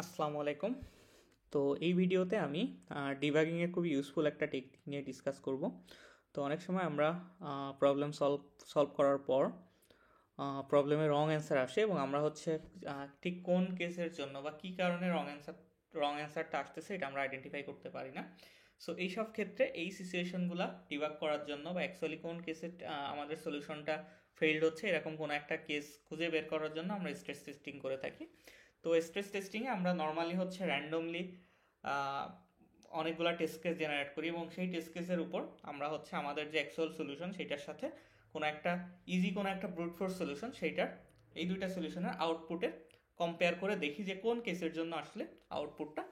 আসসালামু আলাইকুম। তো এই ভিডিওতে আমি ডিবাগিংয়ের খুবই ইউজফুল একটা টেকনিক নিয়ে ডিসকাস করব। তো অনেক সময় আমরা প্রবলেম সলভ সলভ করার পর প্রবলেমের রং অ্যান্সার আসে এবং আমরা হচ্ছে ঠিক কোন কেসের জন্য বা কী কারণে রং অ্যান্সারটা আসতেছে এটা আমরা আইডেন্টিফাই করতে পারি না। সো এইসব ক্ষেত্রে এই সিচুয়েশনগুলো ডিবাগ করার জন্য বা অ্যাকচুয়ালি কোন কেসে আমাদের সলিউশনটা ফেইল্ড হচ্ছে এরকম কোনো একটা কেস খুঁজে বের করার জন্য আমরা স্ট্রেস টেস্টিং করে থাকি। তো স্ট্রেস টেস্টিংয়ে আমরা নর্মালি হচ্ছে র্যান্ডমলি অনেকগুলো টেস্ট কেস জেনারেট করি এবং সেই টেস্ট কেসের উপর আমরা হচ্ছে আমাদের যে অ্যাকচুয়াল সলিউশন সেটার সাথে কোনো একটা ব্রুট ফোর্স সলিউশন সেইটার এই দুইটা সলিউশনের আউটপুটের কম্পেয়ার করে দেখি যে কোন কেসের জন্য আসলে আউটপুটটা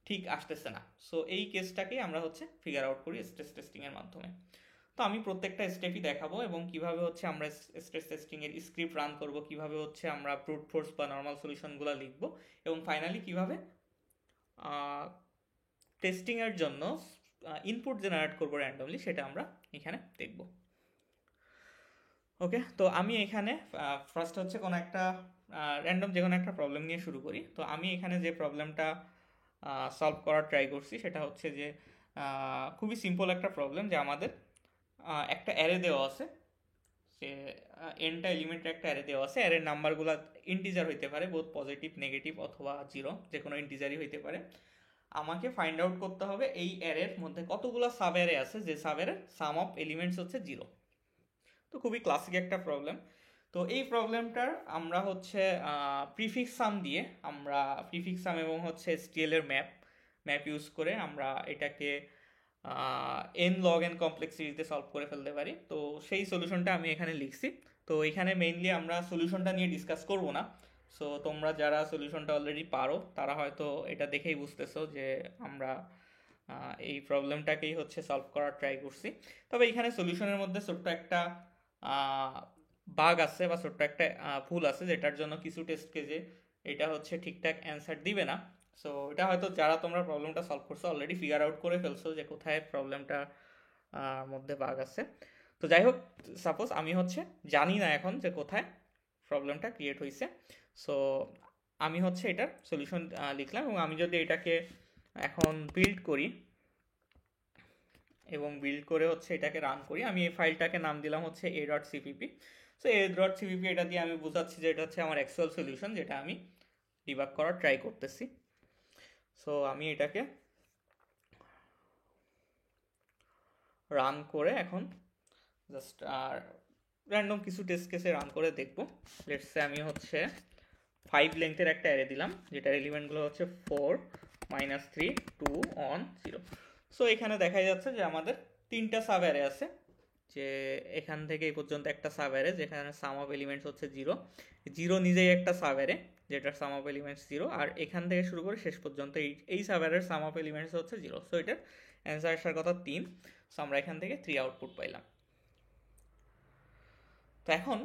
ঠিক আসতেছে না। সো এই কেসটাকেই আমরা হচ্ছে ফিগার আউট করি স্ট্রেস টেস্টিংয়ের মাধ্যমে। তো আমি প্রত্যেকটা স্টেপই দেখাবো এবং কিভাবে হচ্ছে আমরা স্ট্রেস টেস্টিংয়ের স্ক্রিপ্ট রান করব, কিভাবে হচ্ছে আমরা ব্রুট ফোর্স বা নর্মাল সলিউশনগুলো লিখব এবং ফাইনালি কিভাবে টেস্টিংয়ের জন্য ইনপুট জেনারেট করব র্যান্ডমলি সেটা আমরা এখানে দেখব। ওকে, তো আমি এখানে ফার্স্ট হচ্ছে কোনো একটা র্যান্ডম যে কোনো একটা প্রবলেম নিয়ে শুরু করি। তো আমি এখানে যে প্রবলেমটা সলভ করার ট্রাই করছি সেটা হচ্ছে যে খুবই সিম্পল একটা প্রবলেম, যে আমাদের একটা অ্যারে দেওয়া আছে, যে এনটা এলিমেন্টের একটা অ্যারে দেওয়া আছে, অ্যারের নাম্বারগুলো ইন্টিজার হইতে পারে, বোথ পজিটিভ নেগেটিভ অথবা জিরো, যে কোনো ইন্টিজারই হইতে পারে। আমাকে ফাইন্ড আউট করতে হবে এই অ্যারের মধ্যে কতগুলো সাব অ্যারে আছে যে সাব অ্যারের সাম অফ এলিমেন্টস হচ্ছে জিরো। তো খুবই ক্লাসিক একটা প্রবলেম। তো এই প্রবলেমটার আমরা হচ্ছে প্রিফিক্স সাম দিয়ে, আমরা প্রিফিক্স সাম এবং হচ্ছে এসটিএল এর ম্যাপ ইউজ করে আমরা এটাকে এন লগ এন কমপ্লেক্স সিরিজে সলভ করে ফেলতে পারি। তো সেই সলিউশনটা আমি এখানে লিখছি। তো এখানে মেইনলি আমরা সলিউশনটা নিয়ে ডিসকাস করব না। সো তোমরা যারা সলিউশনটা অলরেডি পারো তারা হয়তো এটা দেখেই বুঝতেছো যে আমরা এই প্রবলেমটাকেই হচ্ছে সলভ করার ট্রাই করছি। তবে এখানে সলিউশনের মধ্যে ছোট্ট একটা বাগ আছে বা ছোট্ট একটা ভুল আছে, যেটার জন্য কিছু টেস্ট কেসে এটা হচ্ছে ঠিকঠাক অ্যান্সার দিবে না। সো এটা হয়তো যারা তোমরা প্রবলেমটা সলভ করছো অলরেডি ফিগার আউট করে ফেলছো যে কোথায় প্রবলেমটা মধ্যে বাগ আছে। তো যাই হোক, সাপোজ আমি হচ্ছে জানি না এখন যে কোথায় প্রবলেমটা ক্রিয়েট হয়েছে। সো আমি হচ্ছে এটার সলিউশন লিখলাম এবং আমি যদি এটাকে এখন বিল্ড করি এবং বিল্ড করে হচ্ছে এটাকে রান করি, আমি এই ফাইলটাকে নাম দিলাম হচ্ছে a.cpp। সো a.cpp এটা দিয়ে আমি বোঝাচ্ছি যে এটা হচ্ছে আমার অ্যাকচুয়াল সলিউশন যেটা আমি ডিবাগ করার ট্রাই করতেছি। সো আমি এটাকে রান করে এখন জাস্ট র্যান্ডম কিছু টেস্ট কেসে রান করে দেখবো। লেটস সে আমি হচ্ছে 5 লেন্থের একটা অ্যারে দিলাম যেটার এলিমেন্টগুলো হচ্ছে 4 -3 2 1 0। সো এখানে দেখা যাচ্ছে যে আমাদের তিনটা সাব অ্যারে আছে, যে এখান থেকে এই পর্যন্ত একটা সাব অ্যারে যেখানে সাম অফ এলিমেন্টস হচ্ছে জিরো, জিরো নিজেই একটা সাব অ্যারে যেটার সাম অফ এলিমেন্টস জিরো, আর এখান থেকে শুরু করে শেষ পর্যন্ত এই সাব অ্যারের সাম অফ এলিমেন্টস হচ্ছে জিরো। সো এটার অ্যান্সার আসার কথা 3। সো আমরা এখান থেকে 3 আউটপুট পাইলাম। তো এখন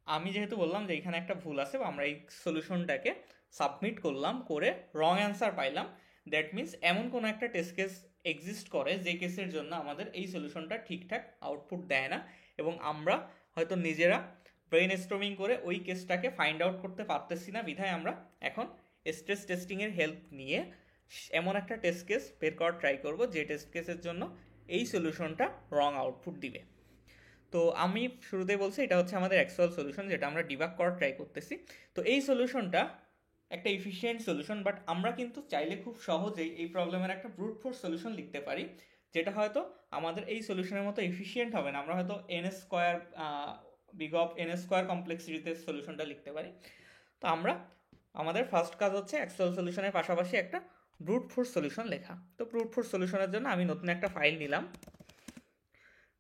আমি যেহেতু বললাম যে এখানে একটা ভুল আছে বা আমরা এই সলিউশনটাকে সাবমিট করলাম করে রং অ্যান্সার পাইলাম, দ্যাট মিন্স এমন কোনো একটা টেস্ট কেস এক্সিস্ট করে যে কেসের জন্য আমাদের এই সলিউশনটা ঠিকঠাক আউটপুট দেয় না এবং আমরা হয়তো নিজেরা ব্রেন স্টর্মিং করে ওই কেসটাকে ফাইন্ড আউট করতে পারতেছি না, বিধায় আমরা এখন স্ট্রেস টেস্টিংয়ের হেল্প নিয়ে এমন একটা টেস্ট কেস বের করার ট্রাই করব যে টেস্ট কেসের জন্য এই সলিউশনটা রং আউটপুট দিবে। তো আমি শুরুতেই বলছি এটা হচ্ছে আমাদের অ্যাকচুয়াল সলিউশন যেটা আমরা ডিবাগ করার ট্রাই করতেছি। তো এই সলিউশনটা একটা এফিসিয়েন্ট সলিউশন, বাট আমরা কিন্তু চাইলে খুব সহজেই এই প্রবলেমের একটা ব্রুট ফোর্স সলিউশন লিখতে পারি, যেটা হয়তো আমাদের এই সলিউশনের মতো এফিসিয়েন্ট হবে না। আমরা হয়তো N square big of N square কমপ্লেক্সিটিতে সলিউশনটা লিখতে পারি। তো আমরা আমাদের ফার্স্ট কাজ হচ্ছে অ্যাকচুয়াল সলিউশনের পাশাপাশি একটা ব্রুট ফোর্স সলিউশন লেখা। তো ব্রুট ফোর্স সলিউশনের জন্য আমি নতুন একটা ফাইল নিলাম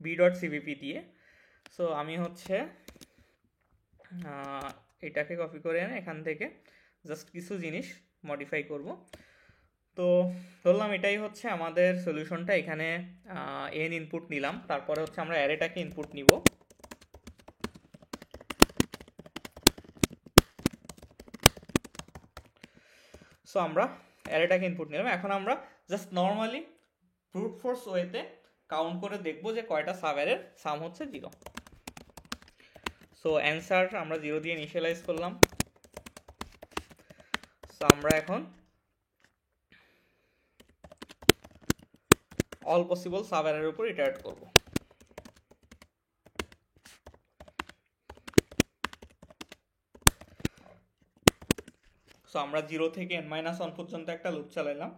b.cpp দিয়ে। সো আমি হচ্ছে এটাকে কপি করে এনে এখান থেকে জাস্ট কিছু জিনিস মডিফাই করব। তো ধরলাম এটাই হচ্ছে আমাদের সলিউশনটা, এখানে এন ইনপুট নিলাম, তারপরে হচ্ছে আমরা অ্যারেটাকে ইনপুট নিব। সো আমরা অ্যারেটাকে ইনপুট নিলাম, এখন আমরা জাস্ট নর্মালি ব্রুট ফোর্স ওয়েতে কাউন্ট করে দেখব যে কয়টা সাব অ্যারের সাম হচ্ছে জিরো। সো অ্যান্সার আমরা জিরো দিয়ে ইনিশিয়ালাইজ করলাম। সো আমরা এখন অল পসিবল সাব অ্যারের উপর ইটারেট করব। সো আমরা 0 থেকে n-1 পর্যন্ত একটা লুপ চালাইলাম,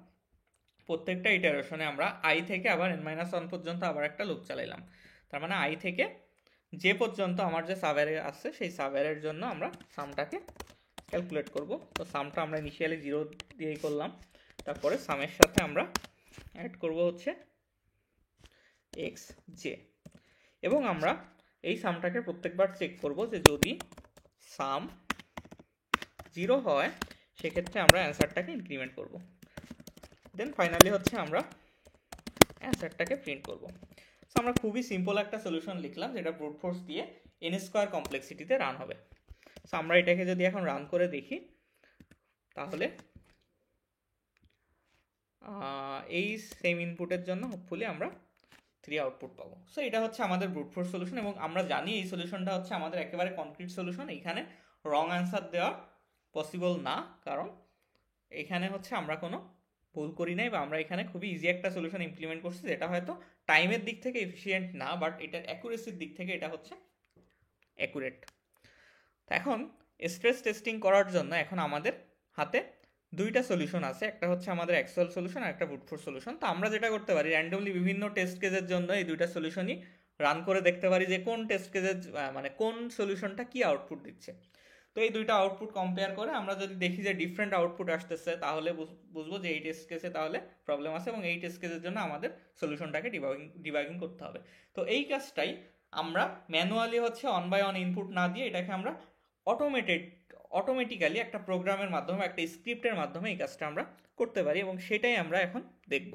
প্রত্যেকটা ইটারেশনে আমরা i থেকে আবার n-1 পর্যন্ত আবার একটা লুপ চালাইলাম। তার মানে i থেকে যে পর্যন্ত আমার যে সাব অ্যারে আছে সেই সাব অ্যারের জন্য আমরা সামটাকে ক্যালকুলেট করব। তো সামটা আমরা ইনিশিয়ালি 0 দিয়েই করলাম, তারপরে সামের সাথে আমরা অ্যাড করব হচ্ছে xj, এবং আমরা এই সামটাকে প্রত্যেকবার চেক করব যে যদি সাম 0 হয় সেক্ষেত্রে আমরা অ্যান্সারটাকে ইনক্রিমেন্ট করব। দেন ফাইনালি হচ্ছে আমরা অ্যান্সারটাকে প্রিন্ট করব। সো আমরা খুবই সিম্পল একটা সলিউশন লিখলাম যেটা ব্রুট ফোর্স দিয়ে n স্কোয়ার কমপ্লেক্সিটিতে রান হবে। সো আমরা এটাকে যদি এখন রান করে দেখি তাহলে এই সেম ইনপুটের জন্য হোপফুলি আমরা 3 আউটপুট পাবো। সো এটা হচ্ছে আমাদের ব্রুট ফোর্স সলিউশন, এবং আমরা জানি এই সলিউশনটা হচ্ছে আমাদের একেবারে কনক্রিট সলিউশন। এখানে রং অ্যান্সার দেওয়া পসিবল না, কারণ এখানে হচ্ছে আমরা কোনো ভুল করি নাই, বা আমরা এখানে খুবই ইজি একটা সলিউশন ইমপ্লিমেন্ট করছি যেটা হয়তো টাইমের দিক থেকে এফিসিয়েন্ট না, বাট এটার অ্যাকুরেসির দিক থেকে এটা হচ্ছে অ্যাকুরেট। এখন স্ট্রেস টেস্টিং করার জন্য এখন আমাদের হাতে দুইটা সলিউশন আছে, একটা হচ্ছে আমাদের অ্যাকচুয়াল সলিউশন আর একটা ব্রুট ফোর্স সলিউশন। তো আমরা যেটা করতে পারি, র্যান্ডমলি বিভিন্ন টেস্ট কেসের জন্য এই দুইটা সলিউশনই রান করে দেখতে পারি যে কোন টেস্ট কেসের মানে কোন সলিউশনটা কি আউটপুট দিচ্ছে। তো এই দুইটা আউটপুট কম্পেয়ার করে আমরা যদি দেখি যে ডিফারেন্ট আউটপুট আসতেছে তাহলে বুঝবো যে এই টেস্ট কেসে তাহলে প্রবলেম আছে, এবং এই টেস্ট কেসের জন্য আমাদের সলিউশনটাকে ডিবাগিং করতে হবে। তো এই কাজটাই আমরা ম্যানুয়ালি হচ্ছে অন বাই অন ইনপুট না দিয়ে এটাকে আমরা অটোমেটিক্যালি একটা প্রোগ্রামের মাধ্যমে, একটা স্ক্রিপ্টের মাধ্যমে এই কাজটা আমরা করতে পারি, এবং সেটাই আমরা এখন দেখব।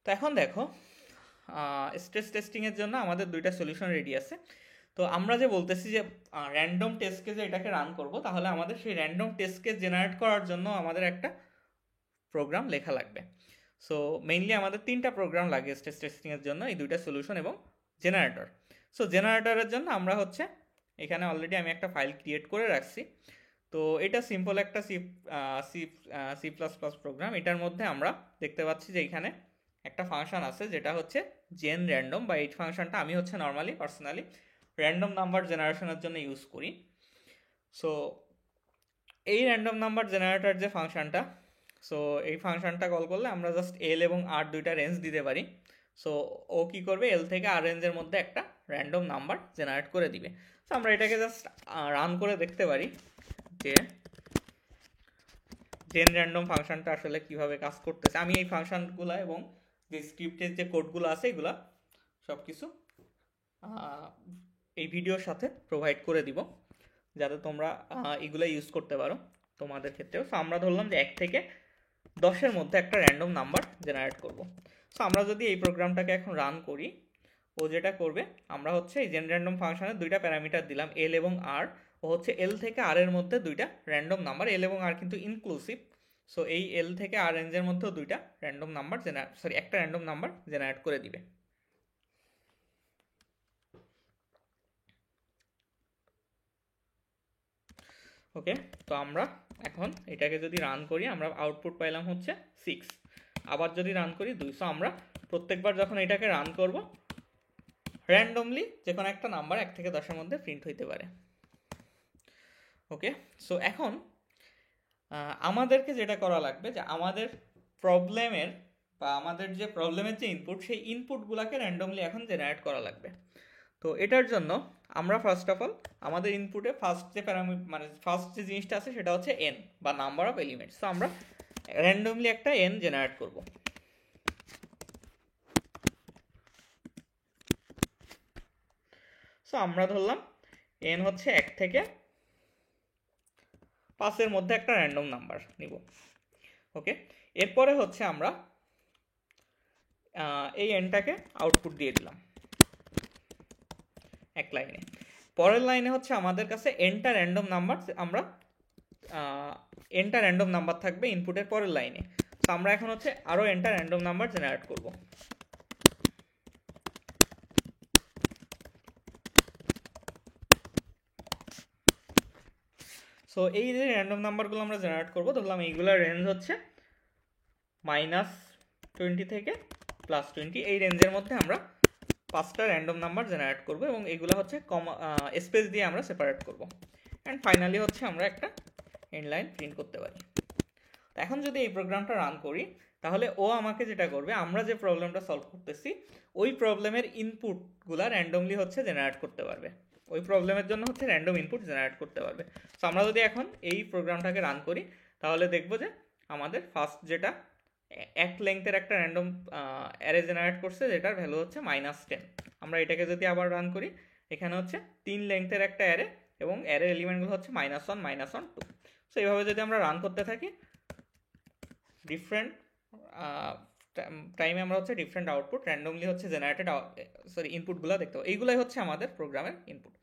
তো এখন দেখো, স্ট্রেস টেস্টিংয়ের জন্য আমাদের দুইটা সলিউশন রেডি আছে। তো আমরা যে বলতেছি যে র্যান্ডম টেস্ট কেসে এটাকে রান করব, তাহলে আমাদের সেই র্যান্ডম টেস্ট কেস জেনারেট করার জন্য আমাদের একটা প্রোগ্রাম লেখা লাগবে। সো মেইনলি আমাদের 3টা প্রোগ্রাম লাগে স্ট্রেস টেস্টিংয়ের জন্য, এই দুইটা সলিউশন এবং জেনারেটর। সো জেনারেটরের জন্য আমরা হচ্ছে এখানে অলরেডি আমি একটা ফাইল ক্রিয়েট করে রাখছি। তো এটা সিম্পল একটা সি প্লাস প্লাস প্রোগ্রাম। এটার মধ্যে আমরা দেখতে পাচ্ছি যে এখানে একটা ফাংশন আছে যেটা হচ্ছে জেন র্যান্ডম, বা এই ফাংশনটা আমি হচ্ছে নর্মালি পার্সোনালি র্যান্ডম নাম্বার জেনারেশনের জন্য ইউজ করি। সো এই র্যান্ডম নাম্বার জেনারেটর যে ফাংশনটা, সো এই ফাংশনটা কল করলে আমরা জাস্ট এল এবং আর দুইটা রেঞ্জ দিতে পারি। সো ও কি করবে, এল থেকে আর রেঞ্জের মধ্যে একটা র্যান্ডম নাম্বার জেনারেট করে দিবে। সো আমরা এটাকে জাস্ট রান করে দেখতে পারি যে জেন র্যান্ডম ফাংশনটা আসলে কিভাবে কাজ করতেছে। আমি এই ফাংশনগুলো এবং যে স্ক্রিপ্টের যে কোডগুলো আছে এগুলা সব কিছু এই ভিডিওর সাথে প্রোভাইড করে দিব, যাতে তোমরা এগুলো ইউজ করতে পারো তোমাদের ক্ষেত্রেও। সো আমরা ধরলাম যে 1 থেকে 10-এর মধ্যে একটা র্যান্ডম নাম্বার জেনারেট করব। সো আমরা যদি এই প্রোগ্রামটাকে এখন রান করি, ও যেটা করবে, আমরা হচ্ছে এই জেন র্যান্ডম ফাংশনের দুইটা প্যারামিটার দিলাম, এল এবং আর। ও হচ্ছে এল থেকে আর এর মধ্যে দুইটা র্যান্ডম নাম্বার, এল এবং আর কিন্তু ইনক্লুসিভ। সো এই এল থেকে আর রেঞ্জের মধ্যেও দুইটা র্যান্ডম নাম্বার একটা র্যান্ডম নাম্বার জেনারেট করে দিবে। ওকে, তো আমরা এখন এটাকে যদি রান করি, আমরা আউটপুট পাইলাম হচ্ছে 6। আবার যদি রান করি 2। সো আমরা প্রত্যেকবার যখন এটাকে রান করব, র্যান্ডমলি যে কোনো একটা নাম্বার 1 থেকে 10-এর মধ্যে প্রিন্ট হইতে পারে। ওকে, সো এখন আমাদেরকে যেটা করা লাগবে, যে আমাদের প্রবলেমের বা আমাদের যে প্রবলেমের যে ইনপুট, সেই ইনপুটগুলোকে র্যান্ডমলি এখন জেনারেট করা লাগবে। তো এটার জন্য আমরা ফার্স্ট অফ অল আমাদের ইনপুটে ফার্স্ট যে জিনিসটা আছে সেটা হচ্ছে এন, বা নাম্বার অফ এলিমেন্টস। তো আমরা র্যান্ডমলি একটা এন জেনারেট করব। সো আমরা ধরলাম এন হচ্ছে 1 থেকে 5-এর মধ্যে একটা র্যান্ডম নাম্বার নিব। ওকে, এরপরে হচ্ছে আমরা এই এনটাকে আউটপুট দিয়ে দিলাম এক লাইনে। পরের লাইনে হচ্ছে আমাদের কাছে এনটা র্যান্ডম নাম্বার, আমরা এনটা র্যান্ডম নাম্বার থাকবে ইনপুটের পরের লাইনে। তো আমরা এখন হচ্ছে আরও এনটা র্যান্ডম নাম্বার জেনারেট করব। সো এই যে র্যান্ডম নাম্বারগুলো আমরা জেনারেট করবো, ধরলাম এইগুলোর রেঞ্জ হচ্ছে -20 থেকে +20, এই রেঞ্জের মধ্যে আমরা 5টা র্যান্ডম নাম্বার জেনারেট করব এবং এগুলো হচ্ছে স্পেস দিয়ে আমরা সেপারেট করব। অ্যান্ড ফাইনালি হচ্ছে আমরা একটা এন্ড লাইন প্রিন্ট করতে পারি। এখন যদি এই প্রোগ্রামটা রান করি, তাহলে ও আমাকে যেটা করবে, আমরা যে প্রবলেমটা সলভ করতেছি ওই প্রবলেমের ইনপুটগুলো র্যান্ডমলি হচ্ছে জেনারেট করতে পারবে, ওই প্রবলেমের জন্য হচ্ছে র্যান্ডম ইনপুট জেনারেট করতে পারবে। সো আমরা যদি এখন এই প্রোগ্রামটাকে রান করি, তাহলে দেখব যে আমাদের ফার্স্ট যেটা এক লেংথের একটা র্যান্ডম অ্যারে জেনারেট করছে, যেটার ভ্যালু হচ্ছে -10। আমরা এটাকে যদি আবার রান করি, এখানে হচ্ছে 3 লেংথের একটা অ্যারে এবং অ্যারে এলিমেন্টগুলো হচ্ছে -1 -1 2। সো এইভাবে যদি আমরা রান করতে থাকি, ডিফারেন্ট টাইমে আমরা হচ্ছে ডিফারেন্ট আউটপুট র্যান্ডমলি হচ্ছে জেনারেটেড ইনপুটগুলো দেখতে পাবো। এইগুলাই হচ্ছে আমাদের প্রোগ্রামের ইনপুট।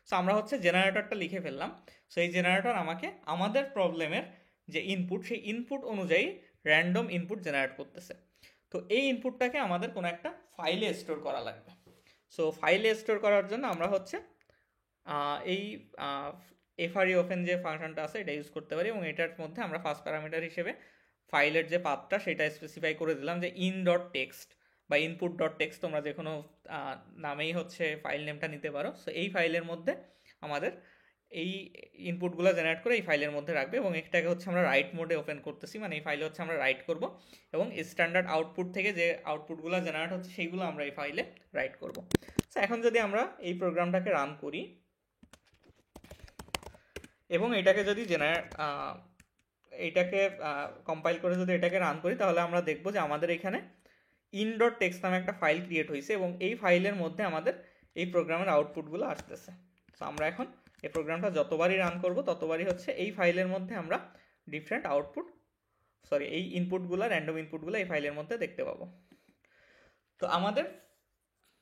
সো আমরা হচ্ছে জেনারেটরটা লিখে ফেললাম। সো এই জেনারেটর আমাকে আমাদের প্রবলেমের যে ইনপুট, সেই ইনপুট অনুযায়ী র্যান্ডম ইনপুট জেনারেট করতেছে। তো এই ইনপুটটাকে আমাদের কোনো একটা ফাইলে স্টোর করা লাগবে। সো ফাইলে স্টোর করার জন্য আমরা হচ্ছে এই FRE ওপেন যে ফাংশনটা আছে এটা ইউজ করতে পারি, এবং এটার মধ্যে আমরা ফার্স্ট প্যারামিটার হিসেবে ফাইলের যে পাথটা সেটা স্পেসিফাই করে দিলাম যে in.text বা input.text, তোমরা যে কোনো নামেই হচ্ছে ফাইল নেমটা নিতে পারো। সো এই ফাইলের মধ্যে আমাদের এই ইনপুটগুলো জেনারেট করে এই ফাইলের মধ্যে রাখবে, এবং এটাকে হচ্ছে আমরা রাইট মোডে ওপেন করতেছি, মানে এই ফাইলে হচ্ছে আমরা রাইট করব, এবং স্ট্যান্ডার্ড আউটপুট থেকে যে আউটপুটগুলো জেনারেট হচ্ছে সেইগুলো আমরা এই ফাইলে রাইট করব। সো এখন যদি আমরা এই প্রোগ্রামটাকে রান করি এবং এটাকে যদি এইটাকে কম্পাইল করে যদি এটাকে রান করি, তাহলে আমরা দেখব যে আমাদের এখানে in.text নামে একটা ফাইল ক্রিয়েট হয়েছে, এবং এই ফাইলের মধ্যে আমাদের এই প্রোগ্রামের আউটপুটগুলো আসতেছে। সো আমরা এখন এই প্রোগ্রামটা যতবারই রান করব ততবারই হচ্ছে এই ফাইলের মধ্যে আমরা ডিফারেন্ট আউটপুট এই ইনপুটগুলো, র্যান্ডম ইনপুটগুলো এই ফাইলের মধ্যে দেখতে পাবো। তো আমাদের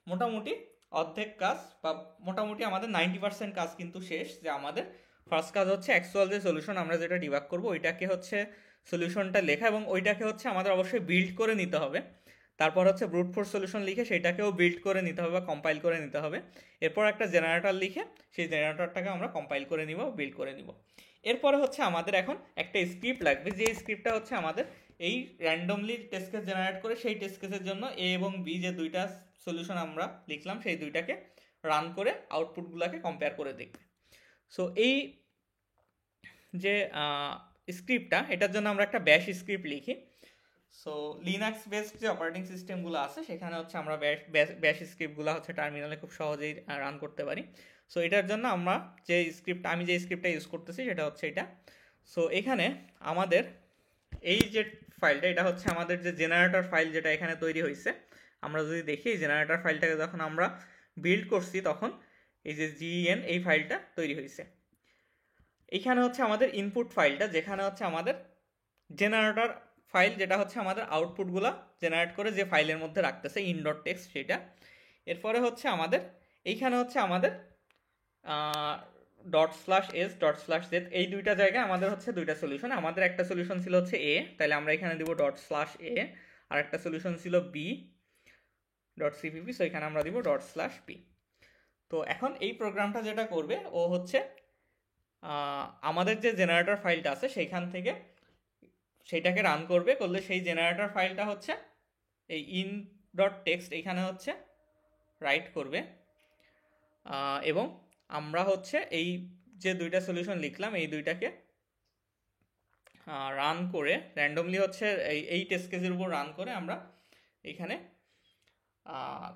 মোটামুটি অর্ধেক কাজ, বা মোটামুটি আমাদের 90% কাজ কিন্তু শেষ। যে আমাদের ফার্স্ট কাজ হচ্ছে অ্যাকচুয়াল যে সলিউশন আমরা যেটা ডিবাগ করব ওইটাকে হচ্ছে সলিউশনটা লেখা, এবং ওইটাকে হচ্ছে আমাদের অবশ্যই বিল্ড করে নিতে হবে। তারপর হচ্ছে ব্রুট ফোর্স সলিউশন লিখে সেটাকেও বিল্ড করে নিতে হবে বা কম্পাইল করে নিতে হবে। এরপর একটা জেনারেটর লিখে সেই জেনারেটরটাকে আমরা কম্পাইল করে নিব, বিল্ড করে নিব। এরপরে হচ্ছে আমাদের এখন একটা স্ক্রিপ্ট লাগবে, যে স্ক্রিপ্টটা হচ্ছে আমাদের এই র্যান্ডমলি টেস্ট কেস জেনারেট করে সেই টেস্ট কেসের জন্য এ এবং বি যে দুইটা সলিউশন আমরা লিখলাম সেই দুইটাকে রান করে আউটপুটগুলোকে কম্পেয়ার করে দেখবে। সো এই যে স্ক্রিপ্টটা, এটার জন্য আমরা একটা ব্যাশ স্ক্রিপ্ট লিখি। সো লিনাক্স বেসড যে অপারেটিং সিস্টেমগুলো আছে সেখানে হচ্ছে আমরা ব্যাশ স্ক্রিপ্টগুলো হচ্ছে টার্মিনালে খুব সহজেই রান করতে পারি। সো এটার জন্য আমরা আমি যে স্ক্রিপ্টটা ইউজ করতেছি সেটা হচ্ছে এটা। সো এখানে আমাদের এই যে ফাইলটা, এটা হচ্ছে আমাদের যে জেনারেটর ফাইল যেটা এখানে তৈরি হয়েছে। আমরা যদি দেখি এই জেনারেটর ফাইলটাকে যখন আমরা বিল্ড করছি তখন এই যে GEN এই ফাইলটা তৈরি হয়েছে। এইখানে হচ্ছে আমাদের ইনপুট ফাইলটা, যেখানে হচ্ছে আমাদের জেনারেটর ফাইল, যেটা হচ্ছে আমাদের আউটপুটগুলো জেনারেট করে যে ফাইলের মধ্যে রাখতেছে in.text সেটা। এরপরে হচ্ছে আমাদের এইখানে হচ্ছে আমাদের ./s./z এই দুইটা জায়গায় আমাদের হচ্ছে দুইটা সলিউশন। আমাদের একটা সলিউশন ছিল হচ্ছে a, তাহলে আমরা এখানে দিব ./a, আর একটা সলিউশন ছিল b.cpp, সো এখানে আমরা দিব ./p। তো এখন এই প্রোগ্রামটা যেটা করবে, ও হচ্ছে আমাদের যে জেনারেটর ফাইলটা আছে সেইখান থেকে সেইটাকে রান করবে, করলে সেই জেনারেটর ফাইলটা হচ্ছে এই in.text এখানে হচ্ছে রাইট করবে, এবং আমরা হচ্ছে এই যে দুইটা সলিউশন লিখলাম এই দুইটাকে রান করে র্যান্ডমলি হচ্ছে এই টেস্ট কেসের উপর রান করে আমরা এখানে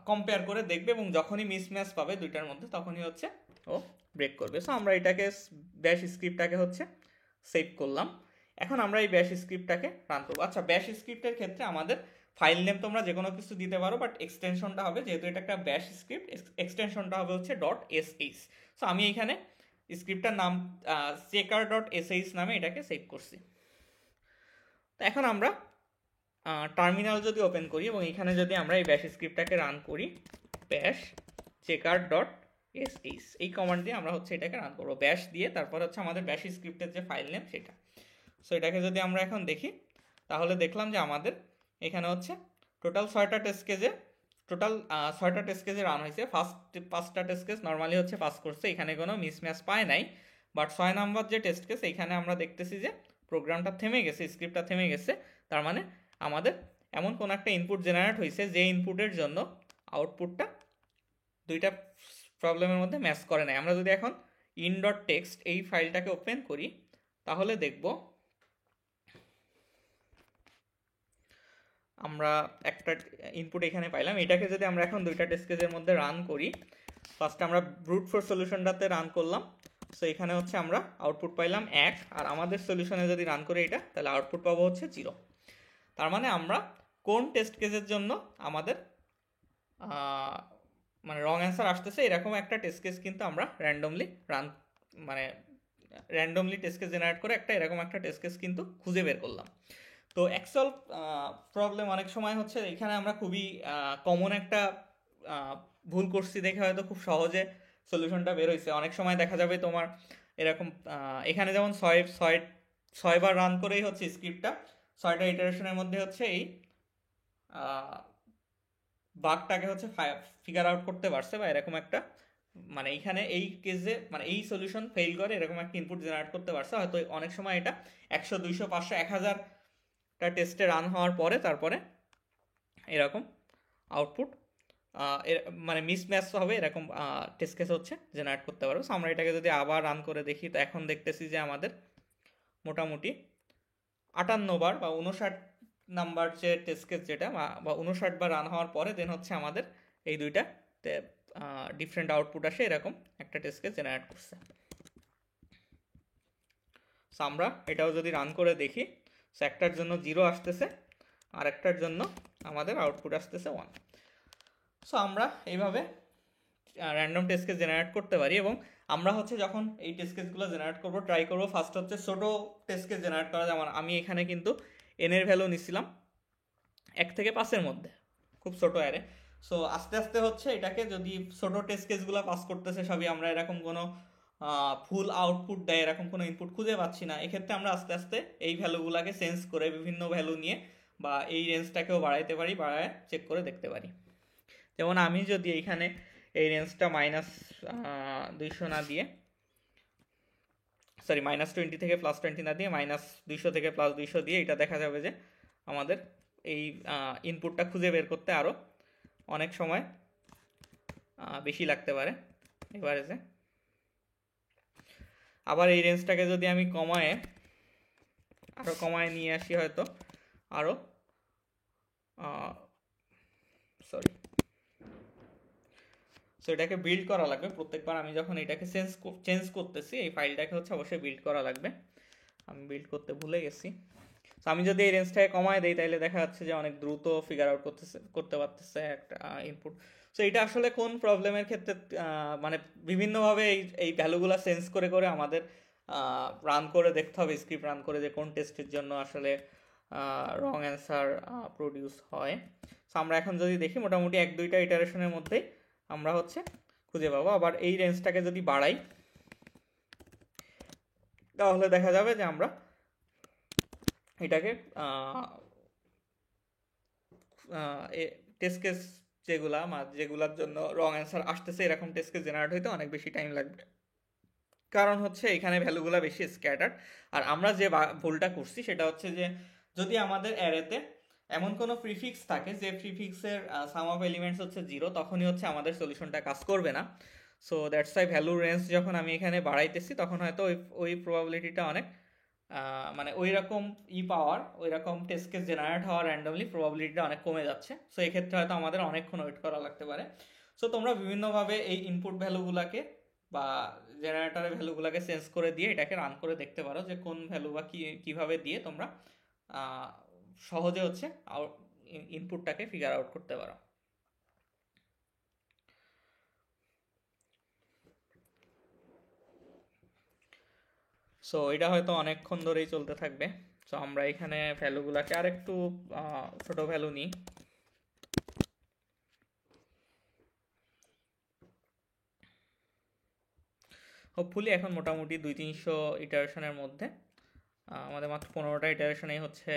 কম্পেয়ার করে দেখবে, এবং যখনই মিসম্যাচ পাবে দুইটার মধ্যে তখনই হচ্ছে ও ব্রেক করবে। সো আমরা এটাকে ব্যাশ স্ক্রিপ্টটাকে হচ্ছে সেভ করলাম। এখন আমরা এই ব্যাশ স্ক্রিপ্টটাকে রান করবো। আচ্ছা, ব্যাশ স্ক্রিপ্টের ক্ষেত্রে আমাদের ফাইল নেম তোমরা যে কোনো কিছু দিতে পারো, বাট এক্সটেনশনটা হবে, যেহেতু এটা একটা ব্যাশ স্ক্রিপ্ট, এক্সটেনশনটা হবে হচ্ছে .sh। সো আমি এখানে স্ক্রিপ্টটার নাম checker.sh নামে এটাকে সেভ করছি। তো এখন আমরা টার্মিনাল যদি ওপেন করি এবং এখানে যদি আমরা এই ব্যাশ স্ক্রিপ্টটাকে রান করি, ব্যাশ checker.sh এই কমান্ড দিয়ে আমরা হচ্ছে এটাকে রান করবো, ব্যাশ দিয়ে, তারপর হচ্ছে আমাদের ব্যাশ স্ক্রিপ্টের যে ফাইল নেম সেটা। সো এটাকে যদি আমরা এখন দেখি, তাহলে দেখলাম যে আমাদের এখানে হচ্ছে টোটাল 6টা টেস্ট কেজে রান হয়েছে। ফার্স্ট 5টা টেস্ট কেস নর্মালি হচ্ছে পাস করছে, এখানে কোনো মিসম্যাচ পায় নাই, বাট 6 নাম্বার যে টেস্ট কেস, এইখানে আমরা দেখতেছি যে প্রোগ্রামটা থেমে গেছে, স্ক্রিপ্টটা থেমে গেছে। তার মানে আমাদের এমন কোন একটা ইনপুট জেনারেট হয়েছে যে ইনপুটের জন্য আউটপুটটা দুইটা প্রবলেমের মধ্যে ম্যাচ করে নাই। আমরা যদি এখন in.txt এই ফাইলটাকে ওপেন করি তাহলে দেখব আমরা একটা ইনপুট এখানে পাইলাম। এটাকে যদি আমরা এখন দুইটা টেস্ট কেসের মধ্যে রান করি, ফার্স্ট আমরা ব্রুট ফোর্স সলিউশনটাতে রান করলাম। সো এখানে হচ্ছে আমরা আউটপুট পাইলাম 1, আর আমাদের সলিউশনে যদি রান করি এটা, তাহলে আউটপুট পাবো হচ্ছে 0। তার মানে আমরা কোন টেস্ট কেসের জন্য আমাদের মানে রং অ্যান্সার আসতেছে এরকম একটা টেস্ট কেস কিন্তু আমরা র্যান্ডমলি টেস্ট কেস জেনারেট করে এরকম একটা টেস্ট কেস কিন্তু খুঁজে বের করলাম। তো অ্যাকচুয়াল প্রবলেম অনেক সময় হচ্ছে এখানে আমরা খুবই কমন একটা ভুল করছি দেখে হয়তো খুব সহজে সলিউশনটা বের হয়েছে। অনেক সময় দেখা যাবে তোমার এরকম এখানে যেমন 6বার রান করেই হচ্ছে স্ক্রিপ্টটা 6টা ইটারেশনের মধ্যে হচ্ছে এই বাগটাকে হচ্ছে ফিগার আউট করতে পারছে, বা এরকম একটা মানে এইখানে এই কেসে মানে এই সলিউশন ফেল করে এরকম একটা ইনপুট জেনারেট করতে পারছে। হয়তো অনেক সময় এটা 100, 200, 500, 1000টা টেস্টে রান হওয়ার পরে তারপরে এরকম আউটপুট মানে মিসম্যাচ হবে, এরকম টেস্ট কেস হচ্ছে জেনারেট করতে পারবো। সো আমরা এটাকে যদি আবার রান করে দেখি, তো এখন দেখতেছি যে আমাদের মোটামুটি 58বার বা 59 নাম্বার যে টেস্ট কেস যেটা বা 59 বার রান হওয়ার পরে দেন হচ্ছে আমাদের এই দুইটা ডিফারেন্ট আউটপুট আসে, এরকম একটা টেস্ট কেস জেনারেট করছে। সো আমরা এটাও যদি রান করে দেখি, সো একটার জন্য 0 আসতেছে আর একটার জন্য আমাদের আউটপুট আসতেছে 1। সো আমরা এইভাবে র্যান্ডম টেস্ট কেস জেনারেট করতে পারি। এবং আমরা হচ্ছে যখন এই টেস্ট কেসগুলো জেনারেট করবো ট্রাই করবো ফার্স্ট হচ্ছে ছোটো টেস্ট কেস জেনারেট করা। যেমন আমি এখানে কিন্তু এনের ভ্যালু নিছিলাম 1 থেকে 5-এর মধ্যে, খুব ছোটো অ্যারে। সো আস্তে আস্তে হচ্ছে এটাকে যদি ছোটো টেস্ট কেসগুলো পাস করতেছে সবই, আমরা এরকম কোনো ফুল আউটপুট দেয় এরকম কোনো ইনপুট খুঁজে পাচ্ছি না, এক্ষেত্রে আমরা আস্তে আস্তে এই ভ্যালুগুলোকে চেঞ্জ করে বিভিন্ন ভ্যালু নিয়ে বা এই রেঞ্জটাকেও বাড়াইতে পারি, বাড়ায় চেক করে দেখতে পারি। যেমন আমি যদি এইখানে এই রেঞ্জটা -200 না দিয়ে, সরি -20 থেকে +20 না দিয়ে -200 থেকে +200 দিয়ে, এটা দেখা যাবে যে আমাদের এই ইনপুটটা খুঁজে বের করতে আরও অনেক সময় বেশি লাগতে পারে এভারেজে। আবার এই রেঞ্জটাকে যদি আমি আরও কমায় নিয়ে আসি, হয়তো আরও সরি সো এটাকে বিল্ড করা লাগবে প্রত্যেকবার আমি যখন এটাকে চেঞ্জ করতেছি, এই ফাইলটাকে হচ্ছে অবশ্যই বিল্ড করা লাগবে। আমি বিল্ড করতে ভুলে গেছি। সো আমি যদি এই রেঞ্জটাকে কমায় দিই তাহলে দেখা যাচ্ছে যে অনেক দ্রুত ফিগার আউট করতে পারতেছে একটা ইনপুট। সো এটা আসলে কোন প্রবলেমের ক্ষেত্রে মানে বিভিন্নভাবে এই ভ্যালুগুলো চেঞ্জ করে করে আমাদের রান করে দেখতে হবে, স্ক্রিপ্ট রান করে, যে কোন টেস্টের জন্য আসলে রং অ্যান্সার প্রডিউস হয়। সো আমরা এখন যদি দেখি মোটামুটি 1-2টা ইটারেশনের মধ্যেই আমরা হচ্ছে খুঁজে পাবো। আবার এই রেঞ্জটাকে যদি বাড়াই তাহলে দেখা যাবে যে আমরা এটাকে টেস্ট কেস যেগুলার জন্য রং অ্যান্সার আসতেছে এরকম টেস্ট কেস জেনারেট হইতে অনেক বেশি টাইম লাগবে, কারণ হচ্ছে এখানে ভ্যালুগুলো বেশি স্ক্যাটার্ড। আর আমরা যে ভুলটা করছি সেটা হচ্ছে যে যদি আমাদের অ্যারেতে এমন কোনো প্রিফিক্স থাকে যে প্রিফিক্সের সাম অফ এলিমেন্টস হচ্ছে 0, তখনই হচ্ছে আমাদের সলিউশনটা কাজ করবে না। So that's why value range যখন আমি এখানে বাড়াইতেছি তখন হয়তো ওই প্রবাবিলিটিটা অনেক মানে ওই রকম ওই রকম টেস্ট কেস জেনারেট হওয়ার র্যান্ডমলি প্রবাবিলিটিটা অনেক কমে যাচ্ছে। সো এক্ষেত্রে হয়তো আমাদের অনেকক্ষণ ওয়েট করা লাগতে পারে। সো তোমরা বিভিন্নভাবে এই ইনপুট ভ্যালুগুলোকে বা জেনারেটরের ভ্যালুগুলোকে চেঞ্জ করে দিয়ে এটাকে রান করে দেখতে পারো যে কোন ভ্যালু বা কীভাবে দিয়ে তোমরা সহজে হচ্ছে ইনপুটটাকে ফিগার আউট করতে পারো। সো এটা হয়তো অনেকক্ষণ ধরেই চলতে থাকবে। সো আমরা এখানে ভ্যালুগুলোকে আর একটু ছোট ভ্যালু নিই। হোপফুলি এখন মোটামুটি 200-300 ইটারেশনের মধ্যে আমাদের মাত্র 15টা ইটারেশনেই হচ্ছে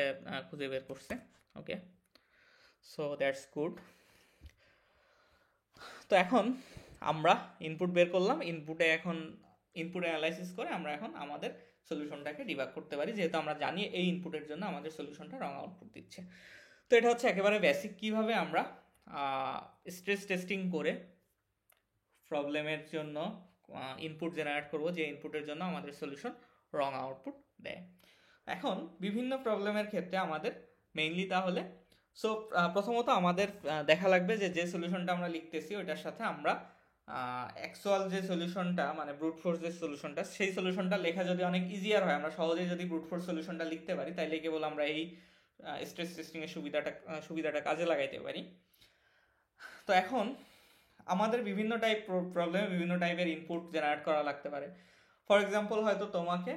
খুঁজে বের করছে। ওকে, সো দ্যাটস গুড। তো এখন আমরা ইনপুট বের করলাম, ইনপুটে এখন ইনপুট অ্যানালাইসিস করে আমরা এখন আমাদের সলিউশনটাকে ডিবাগ করতে পারি, যেহেতু আমরা জানি এই ইনপুটের জন্য আমাদের সলিউশনটা রং আউটপুট দিচ্ছে। তো এটা হচ্ছে একেবারে বেসিক কিভাবে আমরা স্ট্রেস টেস্টিং করে প্রবলেমের জন্য ইনপুট জেনারেট করব, যে ইনপুটের জন্য আমাদের সলিউশন রং আউটপুট দেয়। এখন বিভিন্ন প্রবলেমের ক্ষেত্রে আমাদের মেইনলি তাহলে প্রথমত আমাদের দেখা লাগবে যে সলিউশনটা আমরা লিখতেছি ওইটার সাথে আমরা অ্যাকচুয়াল যে সলিউশনটা মানে ব্রুট ফোর্স যে সলিউশনটা, সেই সলিউশনটা লেখা যদি অনেক ইজিয়ার হয়, আমরা সহজেই যদি ব্রুট ফোর্স সলিউশনটা লিখতে পারি, তাইলে কেবল আমরা এই স্ট্রেস টেস্টিংয়ের সুবিধাটা কাজে লাগাইতে পারি। তো এখন আমাদের বিভিন্ন টাইপ প্রবলেমে বিভিন্ন টাইপের ইনপুট জেনারেট করা লাগতে পারে। ফর এক্সাম্পল হয়তো তোমাকে